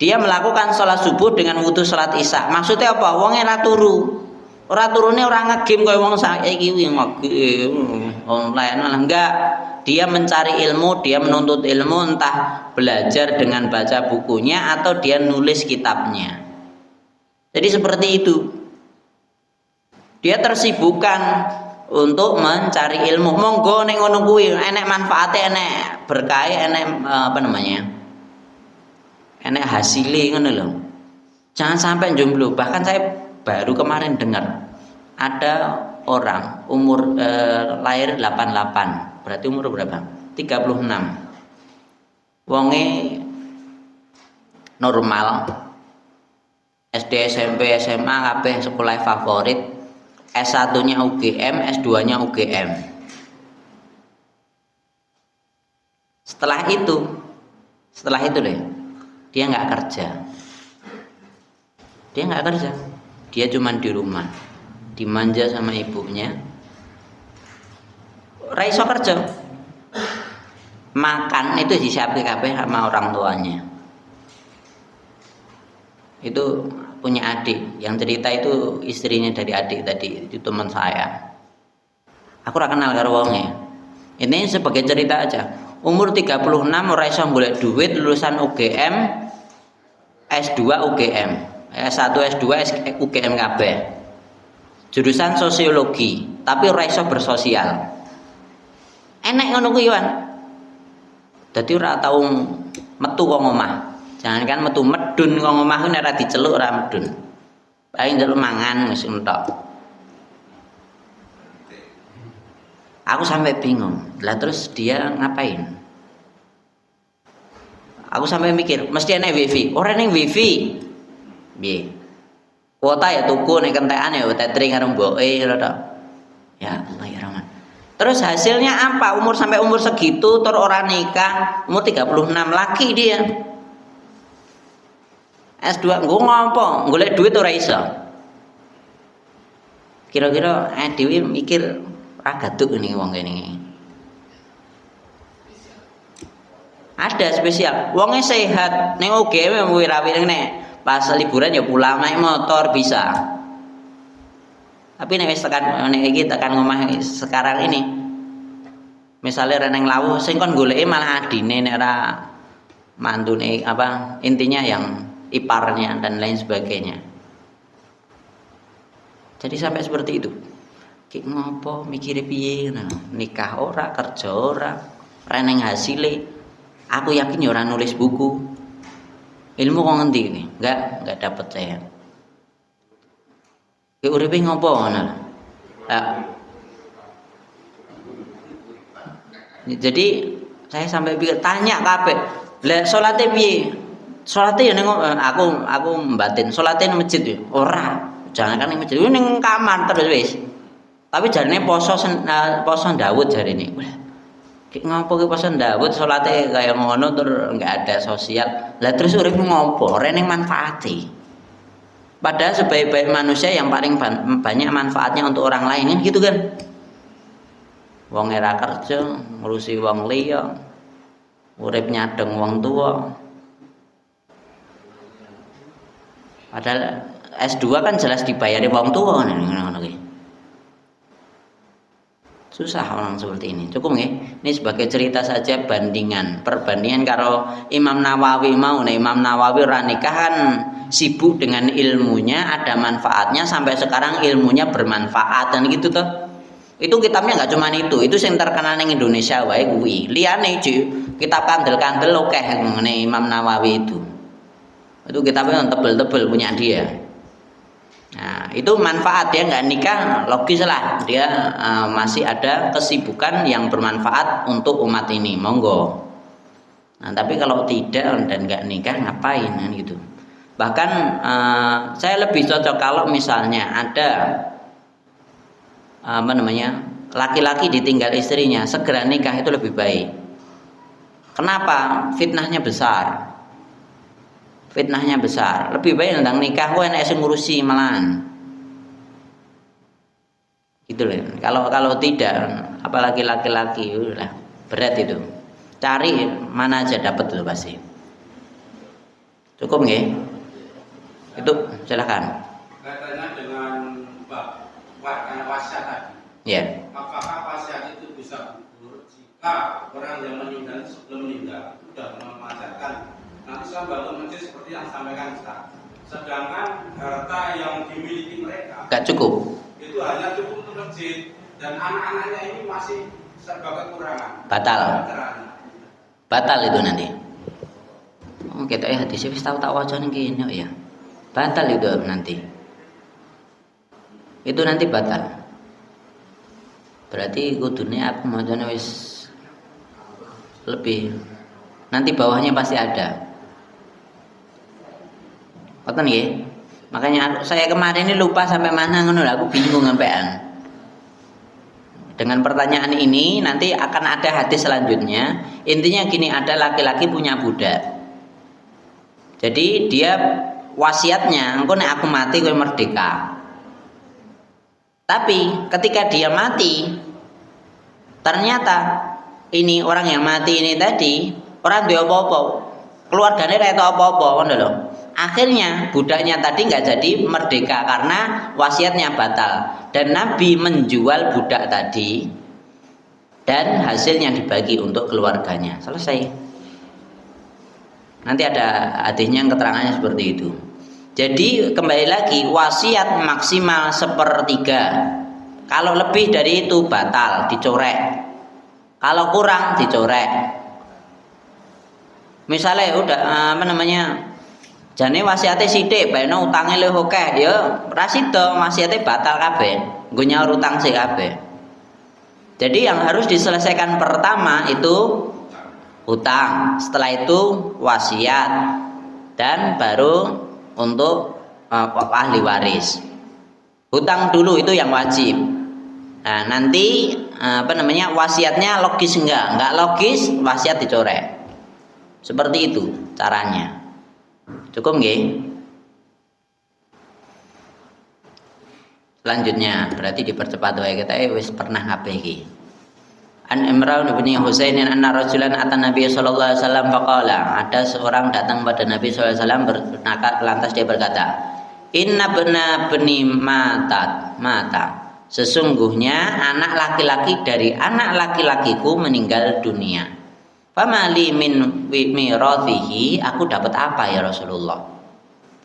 Dia melakukan sholat subuh dengan wudhu sholat isya. Maksudnya apa? Wongnya ora turu. Ora turune ora ngegame kaya wong saiki kuwi ngegame online malah enggak. Dia mencari ilmu, dia menuntut ilmu, entah belajar dengan baca bukunya atau dia nulis kitabnya. Jadi seperti itu. Dia tersibukkan untuk mencari ilmu. Monggo ning ngono kuwi enek manfaate, enek berkah, enek enek hasile ngono lho. Jangan sampai jomblo. Bahkan saya baru kemarin dengar ada orang umur lahir 88. Berarti umur berapa? 36. Wonge normal. SD, SMP, SMA kabeh sekolah favorit. S1-nya UGM, S2-nya UGM. Setelah itu deh, dia nggak kerja. Dia cuma di rumah, dimanja sama ibunya. Ra iso kerja. Makan itu disiapke kabeh sama orang tuanya. Itu punya adik, yang cerita itu istrinya dari adik tadi, itu teman saya. Aku ora kenal karo wonge. Ini sebagai cerita aja. Umur 36 ora iso golek duit, lulusan UGM, S2 UGM, S1 S2 UGM kabeh. Jurusan sosiologi, tapi ora iso bersosial. Enek ngono kuwi, Wan. Dadi ora tau metu kok omah. Jangankan metu medun kok omah ku nek ora diceluk ora medun. Paling njaluk mangan wis entok. Aku sampai bingung. Lah terus dia ngapain? Aku sampai mikir, mesti enek wifi. Ora ning wifi. Piye? Kuota ya tuku nek kentekan ya tetri karo mboke rada. Ya Allah ya Rahman. Terus hasilnya apa? Sampai umur segitu terus orang nikah, umur 36 laki dia. S2 nggo ngopo? Golek duit ora iso. Kira-kira dhewe mikir ra gaduk ini wong kene. Ada spesial. Wonge sehat, ning UGM wira-wiri nek pas liburan ya pulang naik motor bisa. Tapi nek wis tekan ngomah sekarang ini. Misalnya reneng lawuh sing kon goleki malah adine nek ora mantune intinya yang iparnya dan lain sebagainya. Jadi sampai seperti itu. Ki ngopo mikire piye ngono. Nikah ora, kerja ora, reneng hasile. Aku yakin ya ora nulis buku. Ilmu kok ngendi iki? Enggak dapat saya. Ki uripe ngopo ngono. Jadi saya sampai pikir tanya kabeh. Lah salate piye? Salate ya ning aku mbatin. Salate ning masjid ya. Ora. Jangan kan ning masjid. Ning kamar terus wis. Tapi jarine poso Daud jarine. Ki ngopo ki poso Daud salate kaya ngono terus enggak ada sosial. Lah terus urip ngopo? Ora ning manfaate. Padahal sebaik-baik manusia yang paling banyak manfaatnya untuk orang lain kan gitu kan. Wong era kerja ngurusi wong liya. Urip nyadeng wong tua. Padahal S2 kan jelas dibayari wong tua ngono iki. Susah orang seperti ini. Cukup nggih? Ini sebagai cerita saja perbandingan karo Imam Nawawi mau. Nah, Imam Nawawi ora nikah kan sibuk dengan ilmunya, ada manfaatnya sampai sekarang ilmunya bermanfaat dan gitu toh. Itu kitabnya enggak cuma itu sing terkenal ning Indonesia wae kuwi. Liyane kitab kandel-kandel akeh ngene Imam Nawawi itu. Itu kitabnya tebel-tebel punya dia. Nah, itu manfaat dia nggak nikah, logis lah dia masih ada kesibukan yang bermanfaat untuk umat ini, monggo. Nah, tapi kalau tidak dan nggak nikah ngapain kan gitu. Bahkan saya lebih cocok kalau misalnya ada laki-laki ditinggal istrinya, segera nikah itu lebih baik. Kenapa? Fitnahnya besar. Lebih baik tentang nikah kok enak sing ngurusi malahan. Gitu loh. Kalau tidak, apalagi laki-laki udah berat itu. Cari mana aja dapat tuh pasti. Cukup nggih? Itu silakan. Kaitannya dengan wasiat tadi. Ya. Apakah wasiat itu bisa gugur jika orang yang meninggal sebelum meninggal sudah memanjatkan nanti saya bangun masjid seperti yang sampaikan Ustaz. Sedangkan harta yang dimiliki mereka Gak cukup. itu hanya cukup untuk masjid dan anak-anaknya ini masih serba kekurangan. Batal itu nanti. Oh, kita hadis wis tahu tak waca ning kene ya. Batal itu nanti. Itu nanti batal. Berarti kudune aku macane wis lebih. Nanti bawahnya pasti ada. Ngoten nggih. Makanya saya kemarin ini lupa sampai mana ngono lah, aku bingung sampean. Dengan pertanyaan ini nanti akan ada hadis selanjutnya. Intinya gini, ada laki-laki punya budak. Jadi dia wasiatnya, engko nek aku mati kowe merdeka. Tapi ketika dia mati, ternyata ini orang yang mati ini tadi orang duwe apa-apa. Keluargane ra tau apa-apa ngono lho. Akhirnya budaknya tadi nggak jadi merdeka karena wasiatnya batal dan Nabi menjual budak tadi dan hasilnya dibagi untuk keluarganya. Selesai. Nanti ada hadisnya yang keterangannya seperti itu. Jadi kembali lagi wasiat maksimal 1/3. Kalau lebih dari itu batal, dicorek. Kalau kurang dicorek. Misalnya udah jane wasiate sithik, bayno utange luwih akeh, ya ora sida wasiate batal kabeh. Nggo nyaur utang sik kabeh. Jadi yang harus diselesaikan pertama itu utang, setelah itu wasiat dan baru untuk ahli waris. Hutang dulu itu yang wajib. Nah, nanti wasiatnya logis enggak logis, wasiat dicorek. Seperti itu caranya. Cukup nggih? Selanjutnya berarti dipercepat wae kita wis pernah kabeh iki. An Imran bin Husain anna rajulan atan Nabi sallallahu alaihi wasallam faqala, ada seorang datang pada Nabi sallallahu alaihi wasallam lantas dia berkata, "Inna bni mata. Sesungguhnya anak laki-laki dari anak laki-lakiku meninggal dunia. Famali min mirathihi, aku dapat apa ya Rasulullah?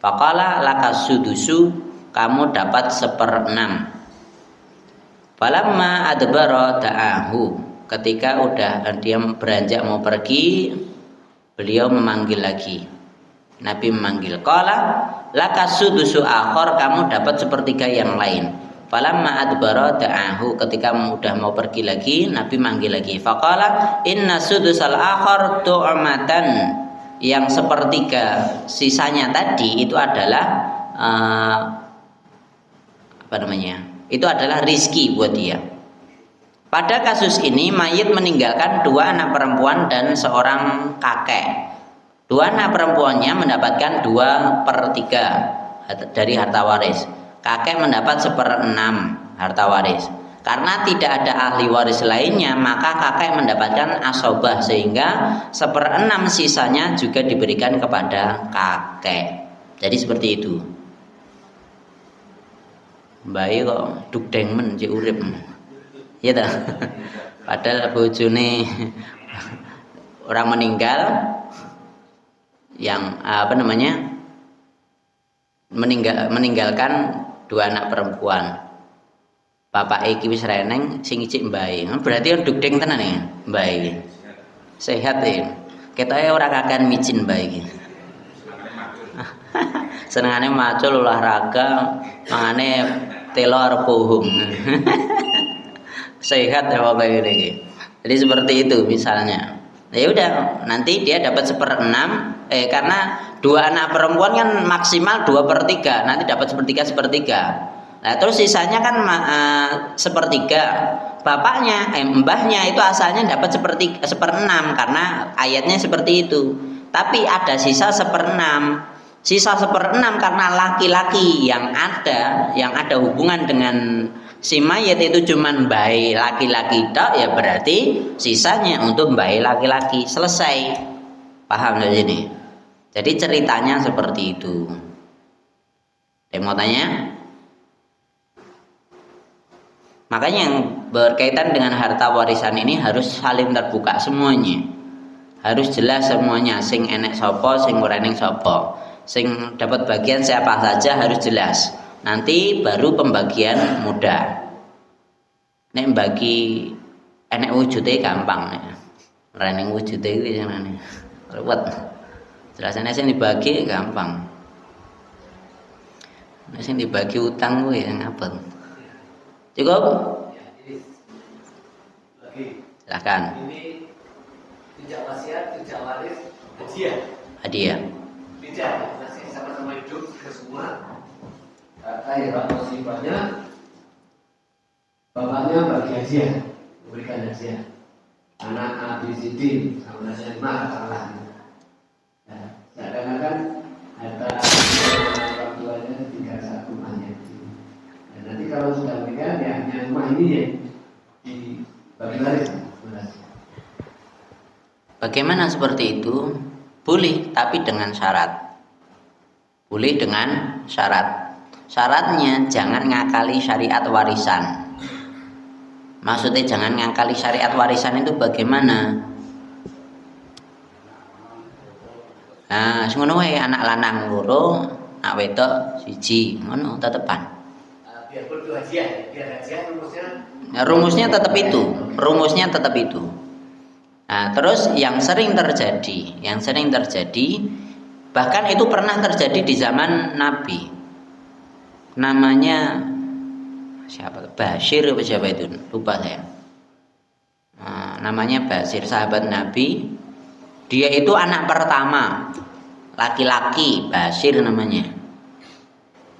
Faqala laka sudusu, kamu dapat 1/6. Falamma adbara da'ahu, ketika udah dia beranjak mau pergi, beliau memanggil lagi. Nabi memanggil, qala laka sudusu akhar, kamu dapat 1/3 yang lain. Falamma adbara da'ahu, ketika udah mau pergi lagi, Nabi manggil lagi. Faqala inna sudusal akhar tu'matan, yang 1/3 sisanya tadi itu adalah itu adalah rizki buat dia. Pada kasus ini mayit meninggalkan 2 anak perempuan dan seorang kakek. 2 anak perempuannya mendapatkan 2/3 dari harta waris. Kakek mendapat 1/6 harta waris. Karena tidak ada ahli waris lainnya, maka kakek mendapatkan asobah, sehingga 1/6 sisanya juga diberikan kepada kakek. Jadi seperti itu. Bayi kok dugdeng men cek urip. Iya ta? Padahal bojone orang meninggal yang meninggalkan 2 anak perempuan. Bapak iki wis reneng sing icik mbae. Berarti kan dugdeng tenan ya, mbae iki. Sehat ya. Ketoke ora kakean micin mbae iki. Senengane macul olahraga, mangane telo arep pohong. Sehat ya pokoknya ini. Jadi seperti itu misalnya. Ya udah, nanti dia dapat 1/6 karena 2 anak perempuan kan maksimal 2/3, nanti dapat 1/3. Nah, terus sisanya kan 1/3. Bapaknya, mbahnya itu asalnya dapat 1/6 karena ayatnya seperti itu. Tapi ada sisa 1/6. Sisa 1/6 karena laki-laki yang ada hubungan dengan si mayit itu cuman bayi laki-laki tok, ya berarti sisanya untuk bayi laki-laki. Selesai. Paham dari sini? Jadi ceritanya seperti itu. Ada mau tanya? Makanya yang berkaitan dengan harta warisan ini harus saling terbuka semuanya. Harus jelas semuanya, sing enek sapa, sing ora enek sapa. Sing dapat bagian siapa saja harus jelas. Nanti baru pembagian mudah. Nek bagi enek wujude gampang nek. Ora enek wujude iki jenenge. Ruwet. Jelasane sing dibagi gampang. Nek sing dibagi utang kuwi ngapun. Cukup? Lagi. Silakan. Ini tidak wasiat, tidak waris, hadiah. Hadiah. Tidak, masih sama-sama hidup ke semua. Kakak yang musibahnya, bapaknya bagi hadiah, memberikan hadiah. Anak A, B, C, D, sama SMA katakanlah. Ya, seakan-akan harta orang tuanya tinggal 1 hanya. Dan nanti kalau sudah menikah, ya hanya rumah ini ya dibagi waris. Bagaimana seperti itu? Boleh, tapi dengan syarat. Boleh dengan syarat. Syaratnya jangan ngakali syariat warisan. Maksudnya jangan ngakali syariat warisan itu bagaimana? Nah, ngono wae, anak lanang loro, anak wedok siji, ngono tetepan. Biarpun itu hadiah, biar hadiah rumusnya. Nah, rumusnya tetap itu. Nah, terus yang sering terjadi, bahkan itu pernah terjadi di zaman Nabi. Namanya siapa? Bashir apa siapa itu? Lupa saya. Nah, namanya Bashir, sahabat Nabi. Dia itu anak pertama, laki-laki, Bashir namanya.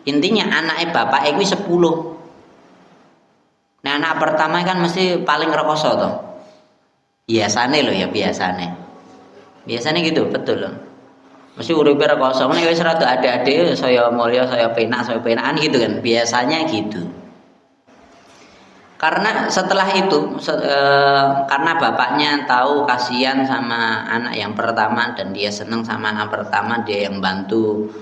Intinya anaknya bapak itu 10. Nah, anak pertama kan mesti paling rekoso toh. Biasane loh ya, biasane gitu, betul loh. Mesti uripe rekoso, nek wis rada adik-adik saya mulya, saya penak-penakan gitu kan, biasanya gitu. Karena setelah itu karena bapaknya tahu kasihan sama anak yang pertama dan dia senang sama anak pertama, dia yang bantu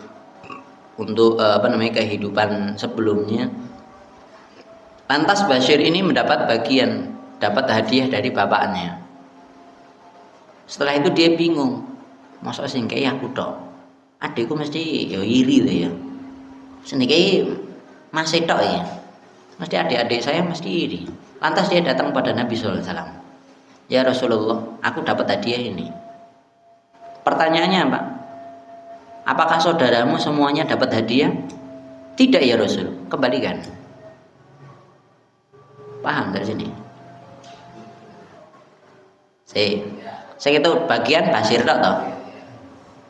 untuk kehidupan sebelumnya. Lantas Bashir ini mendapat dapat hadiah dari bapaknya. Setelah itu dia bingung, masa sing kaya aku tok, adikku mesti ya iri tuh ya. Sing kaya masih tok ya. Mesti adik-adik saya mesti ini. Lantas dia datang pada Nabi sallallahu alaihi wasallam. Ya Rasulullah, aku dapat hadiah ini. Pertanyaannya apa? Apakah saudaramu semuanya dapat hadiah? Tidak ya Rasul, kembalikan. Paham dari sini? Saya itu bagian Basir tok toh.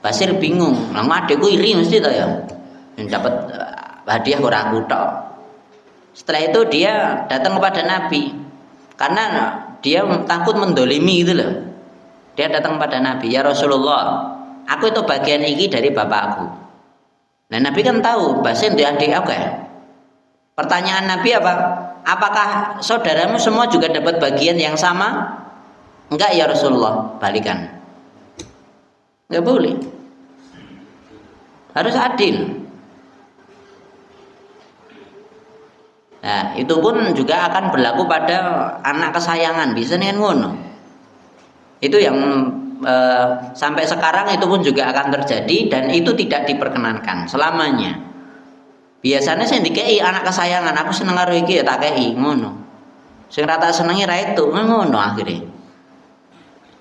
Basir bingung, lama adekku iri mesti toh ya. Yang dapat hadiah ora aku tok. Setelah itu dia datang kepada Nabi karena dia takut mendolimi gitu loh. Dia datang kepada Nabi, ya Rasulullah, aku itu bagian iki dari bapakku. Nah Nabi kan tahu Basir dia adik aku ya. Pertanyaan Nabi apa? Apakah saudaramu semua juga dapat bagian yang sama? Enggak ya Rasulullah, balikan. Enggak boleh. Harus adil. Nah, itu pun juga akan berlaku pada anak kesayangan, bisa nih ngono. Itu yang sampai sekarang itu pun juga akan terjadi dan itu tidak diperkenankan selamanya. Biasanya saya dikei anak kesayangan, aku seneng karo iki ya tak kei ngono. Sing rata senengi ra itu ngono akhirnya.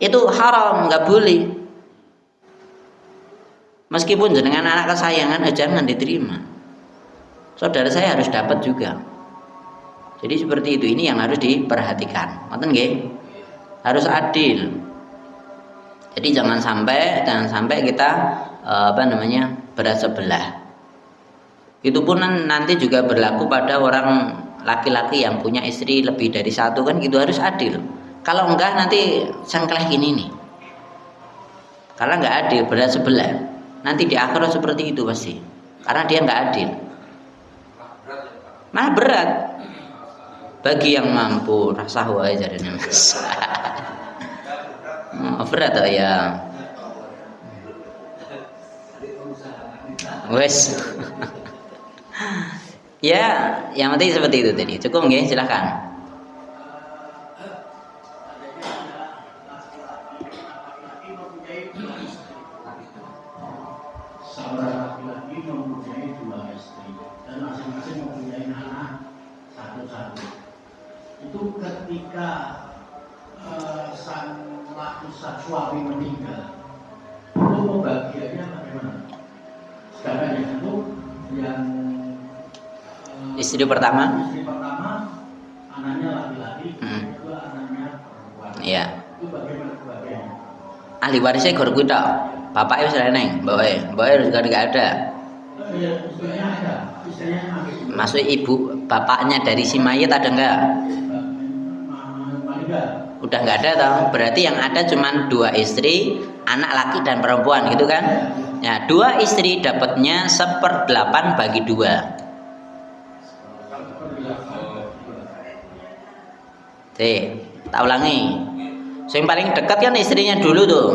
Itu haram, nggak boleh. Meskipun jenengan anak kesayangan jangan diterima. Saudara saya harus dapat juga. Jadi seperti itu, ini yang harus diperhatikan. Ngoten nggih? Harus adil. Jadi jangan sampai kita berat sebelah. Itu pun nanti juga berlaku pada orang laki-laki yang punya istri lebih dari satu kan gitu, harus adil. Kalau enggak nanti sengkleh gini nih. Karena enggak adil, berat sebelah. Nanti di akhirat seperti itu pasti. Karena dia enggak adil. Malah berat. Bagi yang mampu rasa wae jarene Mas. Berat oh ya. Wes. Ya, yang penting seperti itu tadi. Cukup nggih, silakan. Seorang laki-laki mempunyai 2 istri dan masing-masing mempunyai anak satu-satu. Itu ketika sang suami meninggal, itu pembagiannya bagaimana? Sedangkan yang itu yang istri pertama anaknya laki-laki, yang kedua anaknya perempuan. Iya. Itu bagaimana pembagiannya? Ahli warisnya gor kuwi tok. Bapaknya wis reneng, mbake juga enggak ada. Istrinya ada, istrinya masih. Maksud ibu bapaknya dari si mayit ada enggak? Udah enggak ada toh. Berarti yang ada cuma 2 istri, anak laki dan perempuan gitu kan? Ya, 2 istri dapatnya 1/8 bagi 2. Tak ulangi. Yang paling dekat kan istrinya dulu tuh.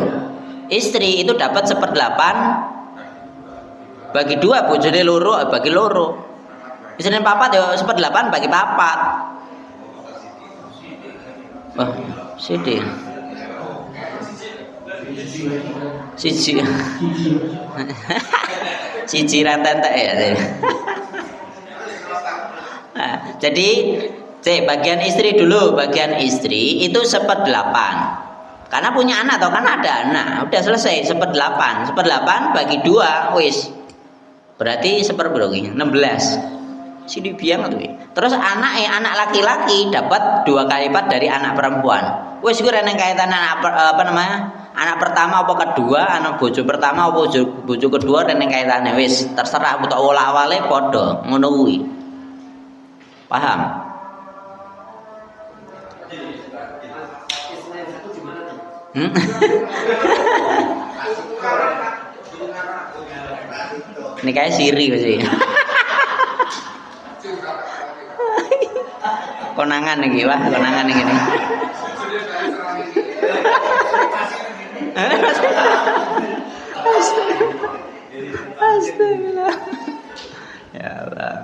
Istri itu dapat 1/8 bagi 2, bojone loro bagi loro. Istrinya papat ya 1/8 bagi papat. Wah, sithik. Siji. Siji rantentek ya. Nah, jadi bagian istri dulu, bagian istri itu 1/8. Karena punya anak atau kan ada anak, udah selesai 1/8 bagi 2, wis. Berarti 16. Sini biang tuh. Terus anak laki-laki dapat 2 kali lipat dari anak perempuan. Wis iku reneng kaitan anak anak pertama apa kedua, anak bojo pertama apa bojo kedua reneng kaitane wis terserah buta awale padha ngono kuwi. Paham? Ini kayak siri sih. Konangan iki, wah, konangan iki. Astagfirullah. Ya Allah.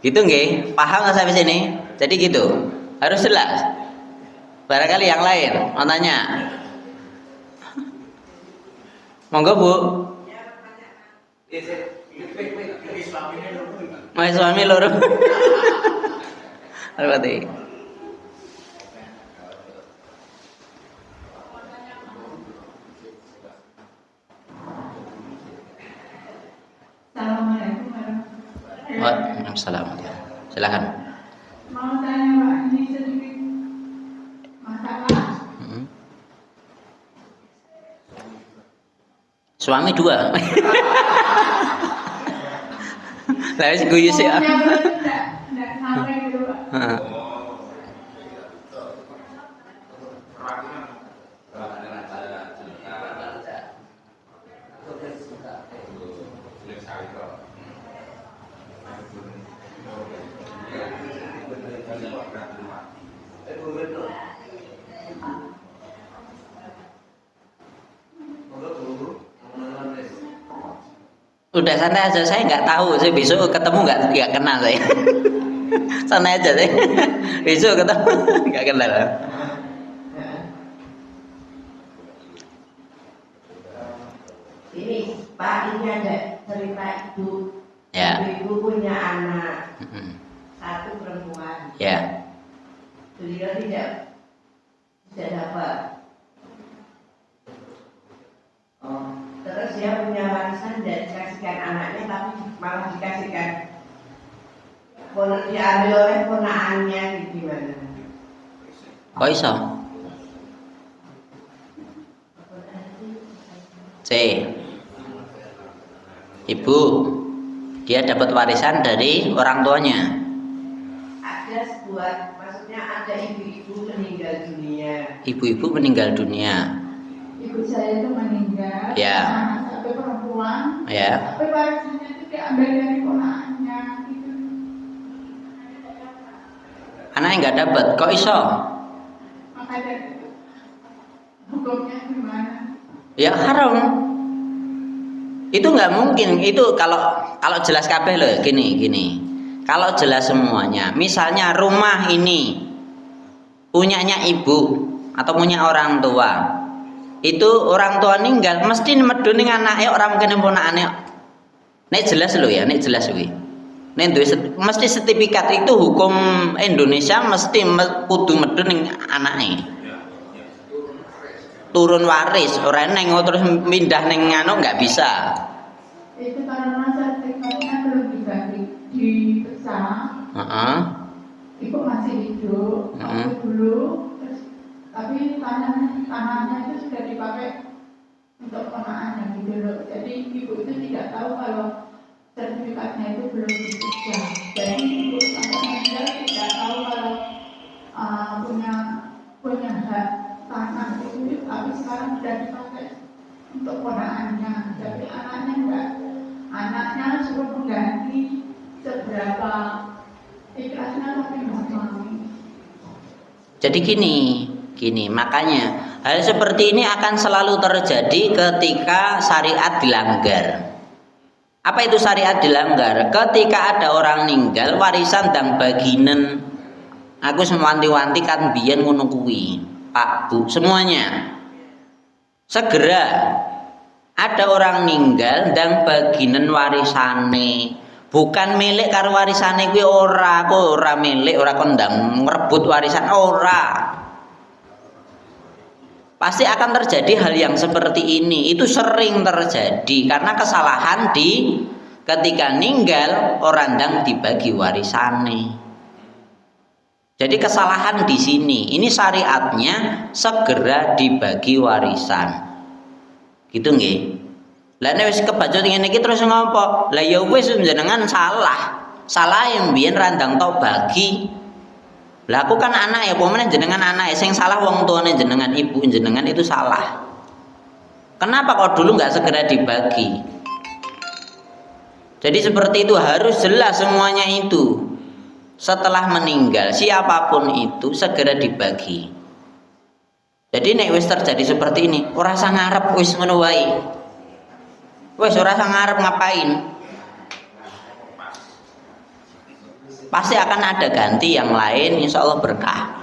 Gitu nggih? Paham nggak sampai sini? Jadi gitu. Harus jelas. Barangkali yang lain mau tanya. Monggo Bu. Mas suami loro. Berarti. Assalamualaikum warahmatullahi wabarakatuh. Waalaikumsalam. Silakan. Mau tanya Pak, ini sedikit masalah. Suami 2. Lah wis guyu sih. Ngomongnya enggak sampai gitu Pak. Heeh. Udah santai aja, saya nggak tahu, saya besok ketemu nggak kenal saya. Santai aja saya. Besok ketemu nggak kenal. Ini Pak, ini ada cerita ibu. Ya. Ibu punya anak Mm-mm. satu perempuan. Ya. Beliau tidak dapat. Terus dia punya warisan dan dikasihkan anaknya, tapi malah dikasihkan diambil oleh ponakannya, gimana? Kok iso? C. Ibu, dia dapat warisan dari orang tuanya. Ada sebuah, maksudnya ada ibu-ibu meninggal dunia. Ibu-ibu meninggal dunia. Ibu saya itu meninggal, Ya. anak satu perempuan, Ya. tapi warisannya itu diambil dari ponakannya gitu. Anaknya nggak dapat. Kok iso? Maka dari itu hukumnya gimana? Ya haram. Itu nggak mungkin. Itu kalau jelas kabeh loh. Gini. Kalau jelas semuanya. Misalnya rumah ini punyanya ibu atau punya orang tua. Itu orang tua ninggal mesti medun ning anake ora mungkin ponakane. Nek jelas lho ya, nek jelas kuwi. Nek duwe mesti sertifikat itu hukum Indonesia mesti kudu medun ning anake. Turun waris, ora neng terus pindah ning anu nggak bisa. Itu karena sertifikatnya belum dipecah. Heeh. Ibu masih hidup, waktu dulu, terus tapi tanahnya itu sudah dipakai untuk ponakannya gitu loh. Jadi ibu itu tidak tahu kalau sertifikatnya itu belum dipecah. Jadi ibu sampai meninggal tidak tahu kalau punya hak tanah itu, tapi sekarang sudah dipakai untuk ponakannya. Jadi anaknya enggak, anaknya suruh mengganti seberapa ikhlasnya tapi nggak mau. Jadi gini, makanya hal seperti ini akan selalu terjadi ketika syariat dilanggar. Apa itu syariat dilanggar? Ketika ada orang ninggal warisan dan baginen. Aku sewanti-wanti kan biyen ngono kuwi, Pak Bu, semuanya. Segera ada orang ninggal dan baginen warisane. Bukan milik karo warisane kuwi ora, kok ora milik, ora kondang ngrebut warisan ora. Pasti akan terjadi hal yang seperti ini. Itu sering terjadi karena kesalahan di ketika ninggal orang ndang dibagi warisane. Jadi kesalahan di sini. Ini syariatnya segera dibagi warisan. Gitu nggih? Lah nek wis kebacut ngene iki terus ngopo? Lah ya wis jenengan salah. Salah yang biyen randang tok bagi. Lah aku kan anak ya, pomene jenengan anak, sing salah wong tuane jenengan, ibu jenengan itu salah. Kenapa kok dulu nggak segera dibagi? Jadi seperti itu harus jelas semuanya itu. Setelah meninggal siapapun itu segera dibagi. Jadi nek wis terjadi seperti ini, ora usah ngarep wis ngono wae. Wis ora usah ngarep ngapain. Pasti akan ada ganti yang lain, insya Allah berkah.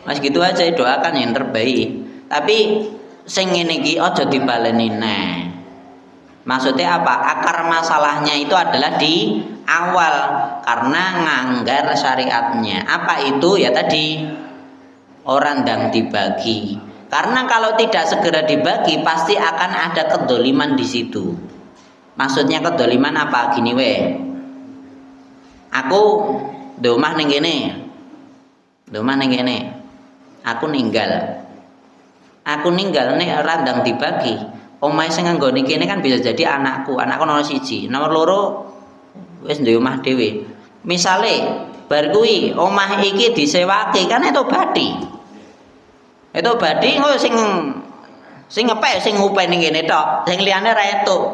Mas gitu aja, doakan yang terbaik. Tapi sing ngene iki aja dibaleni neh. Maksudnya apa? Akar masalahnya itu adalah di awal karena nganggar syariatnya. Apa itu? Ya tadi orang ndang dibagi. Karena kalau tidak segera dibagi pasti akan ada kedoliman di situ. Maksudnya kedoliman apa? Gini weh. Aku di omah ning kene. Di omah ning kene. Aku ninggal nek ora ndang dibagi. Omahe sing nggone kene kan bisa jadi anakku nomor 1, nomor 2 wis duwe omah dhewe. Misale bar kuwi omah iki disewake kan itu badi. Itu badi engko sing ngepek sing ngupeni kene tok, sing liyane ra etuk.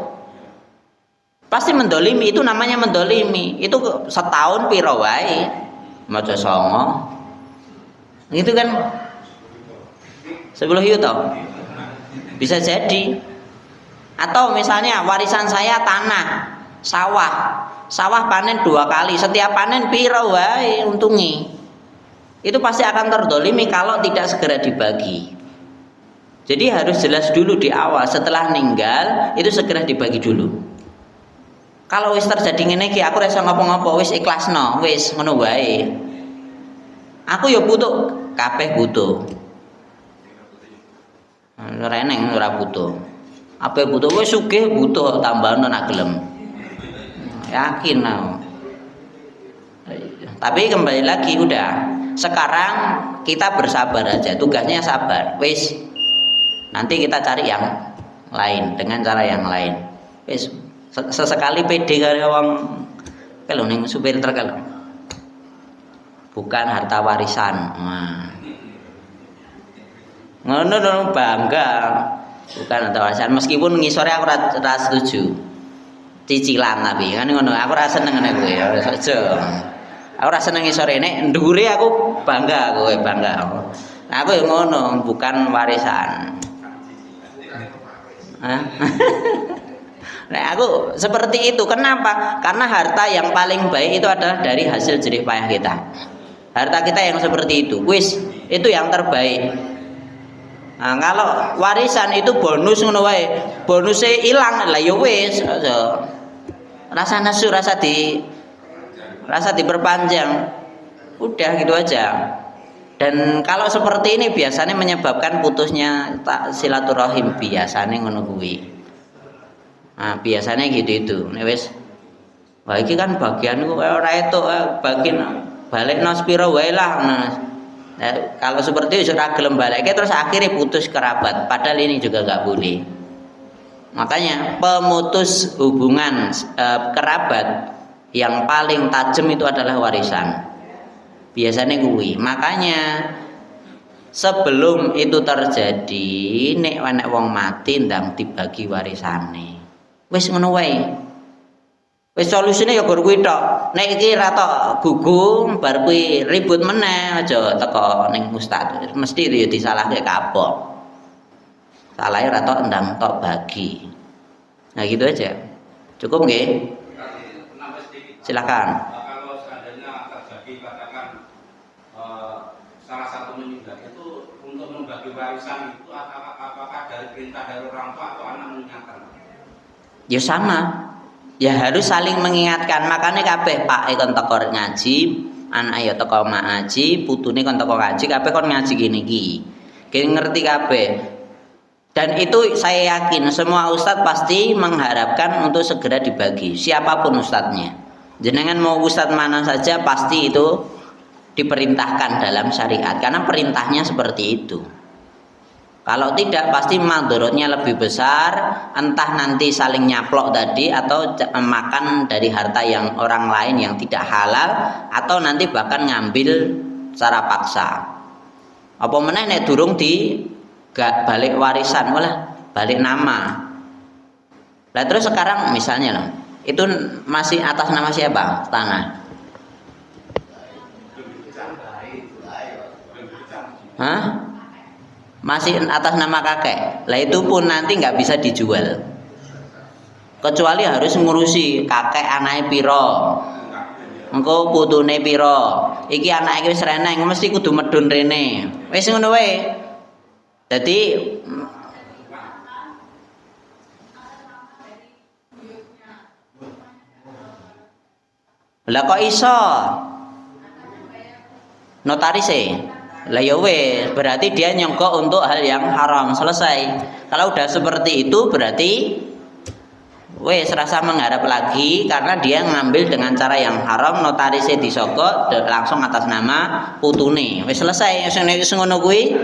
Pasti mendolimi, itu namanya mendolimi. Itu setahun piro wae. Maca songo. Gitu kan 10 yuta. Bisa jadi. Atau misalnya warisan saya tanah, sawah panen 2 kali, setiap panen piro wae untungi. Itu pasti akan terdolimi kalau tidak segera dibagi. Jadi harus jelas dulu di awal, setelah ninggal itu segera dibagi dulu. Kalau wis terjadi ngene iki aku ora iso ngopo-ngopo, wis ikhlasno, wis ngono wae. Aku ya butuh, kabeh butuh. Ora eneng ora butuh. Apa butuh wis sugih butuh tambahan nak gelem. Yakin aku. Tapi kembali lagi udah. Sekarang kita bersabar aja. Tugasnya sabar. Wis. Nanti kita cari yang lain dengan cara yang lain. Wis sesekali pede karo wong kalau ning supir truk kalau. Bukan harta warisan. Nah. Ngono bangga. Bukan atau warisan meskipun ngisore aku ora setuju. Cicilan tapi kan ngono aku ora seneng nek kowe ya aja. Aku ora seneng ngisore nek ndure aku bangga kowe bangga. Nah, aku ya ngono bukan warisan. Nah, aku seperti itu. Kenapa? Karena harta yang paling baik itu adalah dari hasil jerih payah kita. Harta kita yang seperti itu. Wis, itu yang terbaik. Nah, kalau warisan itu bonus ngono wae. Bonusnya hilang lah ya wis. Rasa nasu, rasa diperpanjang. Udah gitu aja. Dan kalau seperti ini biasanya menyebabkan putusnya silaturahim biasanya ngono kuwi. Nah, biasanya gitu itu. Nek wis wah iki kan bagianku ora etuk bagian balikno spiro wae lah. Nah, kalau seperti itu sudah gelem balik terus akhirnya putus kerabat, padahal ini juga nggak boleh. Makanya pemutus hubungan kerabat yang paling tajam itu adalah warisan. Biasanya kuwi. Makanya sebelum itu terjadi nek wong mati ndang dibagi warisane. Wis ngono wae. Wis solusine ya gur kuwi tok. Nek iki ra tok gugung bar kuwi ribut meneh aja teko ning ustaz. Mesti ya disalahke kapok. Salahe ra tok ndang tok bagi. Nah gitu aja. Cukup nggih? Silakan. Kalau seandainya terjadi katakan salah satu meninggal itu untuk membagi warisan itu apakah dari perintah dari orang tua atau anak mengingatkan? Ya sama. Ya harus saling mengingatkan. Makanya kabeh pak kon teko ngaji, anak ya teko ngaji, putune kon teko ngaji, kabeh kon ngaji gini iki. Kene ngerti kabeh. Dan itu saya yakin semua ustadz pasti mengharapkan untuk segera dibagi, siapapun ustadznya. Jenengan mau ustadz mana saja pasti itu diperintahkan dalam syariat karena perintahnya seperti itu. Kalau tidak pasti madorotnya lebih besar, entah nanti saling nyaplok tadi atau makan dari harta yang orang lain yang tidak halal, atau nanti bahkan ngambil secara paksa. Apa meneh nek durung di gak balik warisan, malah balik nama. Lah terus sekarang misalnya loh, itu masih atas nama siapa tanah? Hah? Masih atas nama kakek. Lah itu pun nanti nggak bisa dijual. Kecuali harus ngurusi kakek anake piro. Engko putune piro. Iki anake wis reneng mesti kudu medun rene. Wis ngono wae. Dadi Lah kok iso? Notarise. Lah ya wes, berarti dia nyogok untuk hal yang haram, selesai. Kalau udah seperti itu berarti wes rasa mengharap lagi karena dia ngambil dengan cara yang haram, notarise disogok langsung atas nama putune. Wes selesai sing ngono kuwi.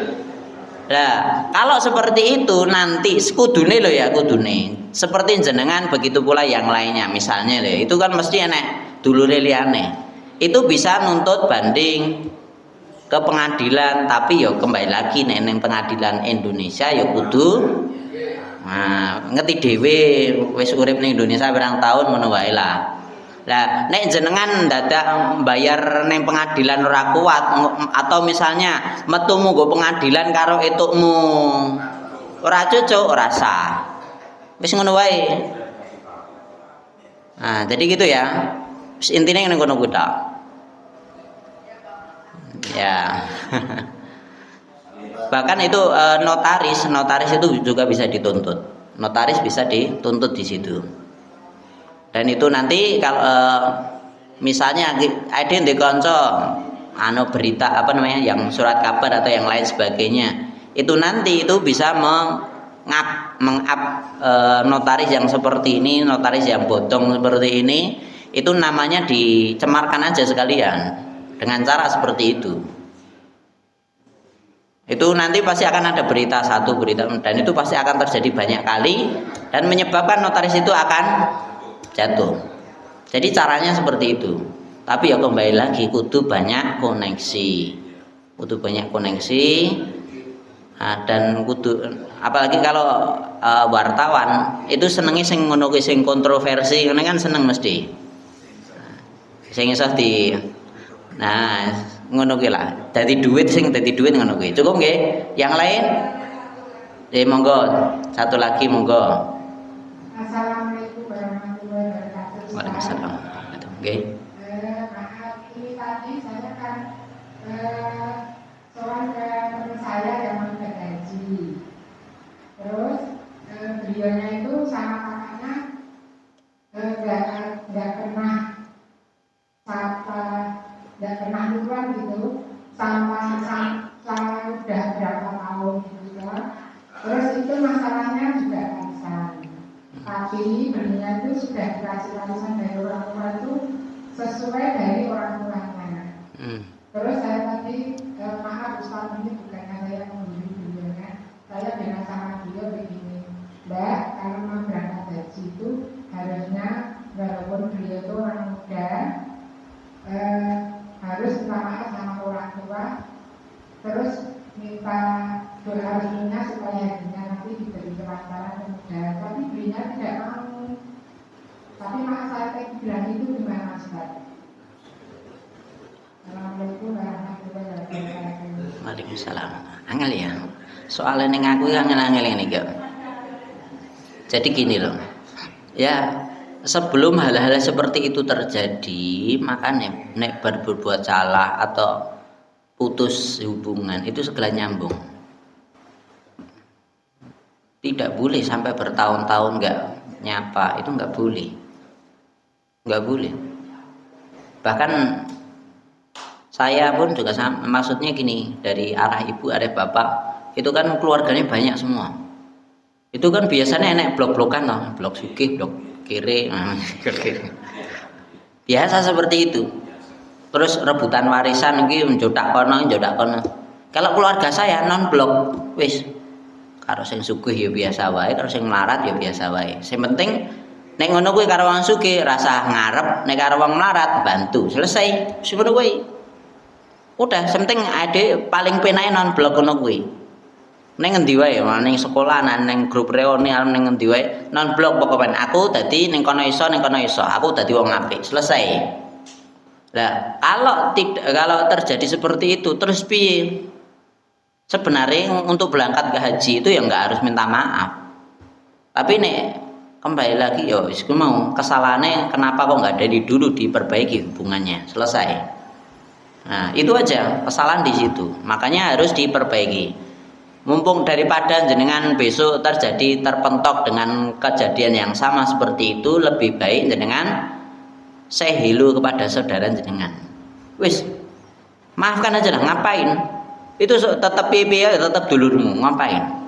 Lah, kalau seperti itu nanti kudune lho ya, kudune. Seperti jenengan begitu pula yang lainnya misalnya lho, itu kan mesti enek dulure liyane. Itu bisa nuntut banding ke pengadilan, tapi yo kembali lagi neng pengadilan Indonesia yo kudu ngerti dhewe wis urip ning Indonesia berang tahun ngono wae lah. Lah nek jenengan dadak bayar ning pengadilan ora kuat atau misalnya metumu go pengadilan karo etukmu ora cocok, ora sah. Wis ngono wae. Nah, jadi gitu ya. Wis intine ngene ngono kuwi tok. Ya. Bahkan itu notaris itu juga bisa dituntut. Notaris bisa dituntut di situ. Dan itu nanti kalau misalnya ada yang dikonco berita apa namanya yang surat kabar atau yang lain sebagainya, itu nanti itu bisa mengap notaris yang seperti ini, notaris yang bodong seperti ini, itu namanya dicemarkan aja sekalian dengan cara seperti itu. Itu nanti pasti akan ada berita satu berita, dan itu pasti akan terjadi banyak kali dan menyebabkan notaris itu akan jatuh. Jadi caranya seperti itu. Tapi ya kembali lagi kudu banyak koneksi. Dan kudu apalagi kalau wartawan itu senengnya sing ngono kuwi sing kontroversi, ngene kan seneng mesti. Sing iso di ngono kuwi lah. Dadi duit ngono kuwi. Cukup nggih? Yang lain? Monggo. Satu lagi monggo. Assalamualaikum warahmatullahi wabarakatuh. Waalaikumsalam. Oke. Maaf, ini tadi saya kan soal ke teman saya yang mau gaji. Terus beliaunya itu sama kakaknya nggak pernah lupa gitu sama udah berapa tahun gitu kan. Terus itu masalahnya juga warisan. Tapi belinya itu sudah dikasih warisan dari orang tua itu sesuai dari orang tuanya. Terus saya tadi maaf Ustaz, ini bukannya saya menghubungi beliaunya, saya bilang sama beliau begini, Mbak, kalau mau berangkat haji itu harusnya walaupun beliau itu orang muda harus minta maaf sama orang tua, terus minta doa restunya supaya hajinya nanti diberi kelancaran dan mudah. Tapi belinya tidak mau. Tapi maaf saya bilang itu gimana Ustaz? Assalamualaikum warahmatullahi wabarakatuh. Waalaikumsalam. Angel ya. Soalnya ning aku angel-angel ini kok. Jadi gini loh. Ya, sebelum hal-hal seperti itu terjadi, maka nek berbuat salah atau putus hubungan itu segala nyambung. Tidak boleh sampai bertahun-tahun nggak nyapa, itu nggak boleh. Nggak boleh. Bahkan saya pun juga sama, maksudnya gini, dari arah ibu, arah bapak, itu kan keluarganya banyak semua. Itu kan biasanya enak blok-blokan loh, blok sugih, blok kiri, biasa seperti itu. Terus rebutan warisan iki njodak kono. Kalau keluarga saya non blok, wis karo sing sugih ya biasa wae, karo sing melarat ya biasa wae. Sing penting nek ngono kuwi karo wong sugih rasa ngarep, nek karo wong melarat bantu, selesai. Wis ngono kuwi. Udah, penting ade paling penake non blok ngono kuwi. Ning ngendi wae, ning sekolah, ning grup reuni, ning ngendi wae, non blok pokoke aku dadi ning kono iso, aku dadi wong apik, selesai. Lah, kalau terjadi seperti itu terus piye? Sebenarnya untuk berangkat ke haji itu ya enggak harus minta maaf. Tapi nek kembali lagi yo wis mau kesalahannya kenapa kok enggak dari dulu diperbaiki hubungannya, selesai. Nah, itu aja kesalahan di situ. Makanya harus diperbaiki. Mumpung daripada jenengan besok terpentok dengan kejadian yang sama seperti itu, lebih baik jenengan saya hello kepada saudara jenengan. Wis, maafkan aja lah, ngapain? Itu tetap piye tetap dulurmu, ngapain?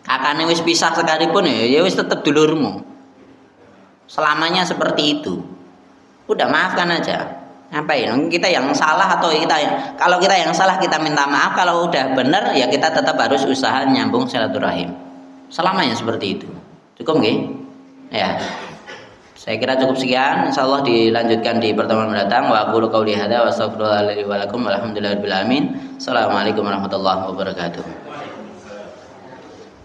Kakaknya wis pisah sekalipun ya wis tetap dulurmu. Selamanya seperti itu. Udah maafkan aja. Ngapain? Kita yang salah atau kalau kita yang salah kita minta maaf, kalau udah benar ya kita tetap harus usaha nyambung silaturahim. Selamanya seperti itu. Cukup nggih? Ya. Saya kira cukup sekian. Insyaallah dilanjutkan di pertemuan mendatang. Wa aqulu qouli hadza wa astaghfirullaha li wa lakum walhamdulillahirabbil alamin. Assalamualaikum warahmatullahi wabarakatuh.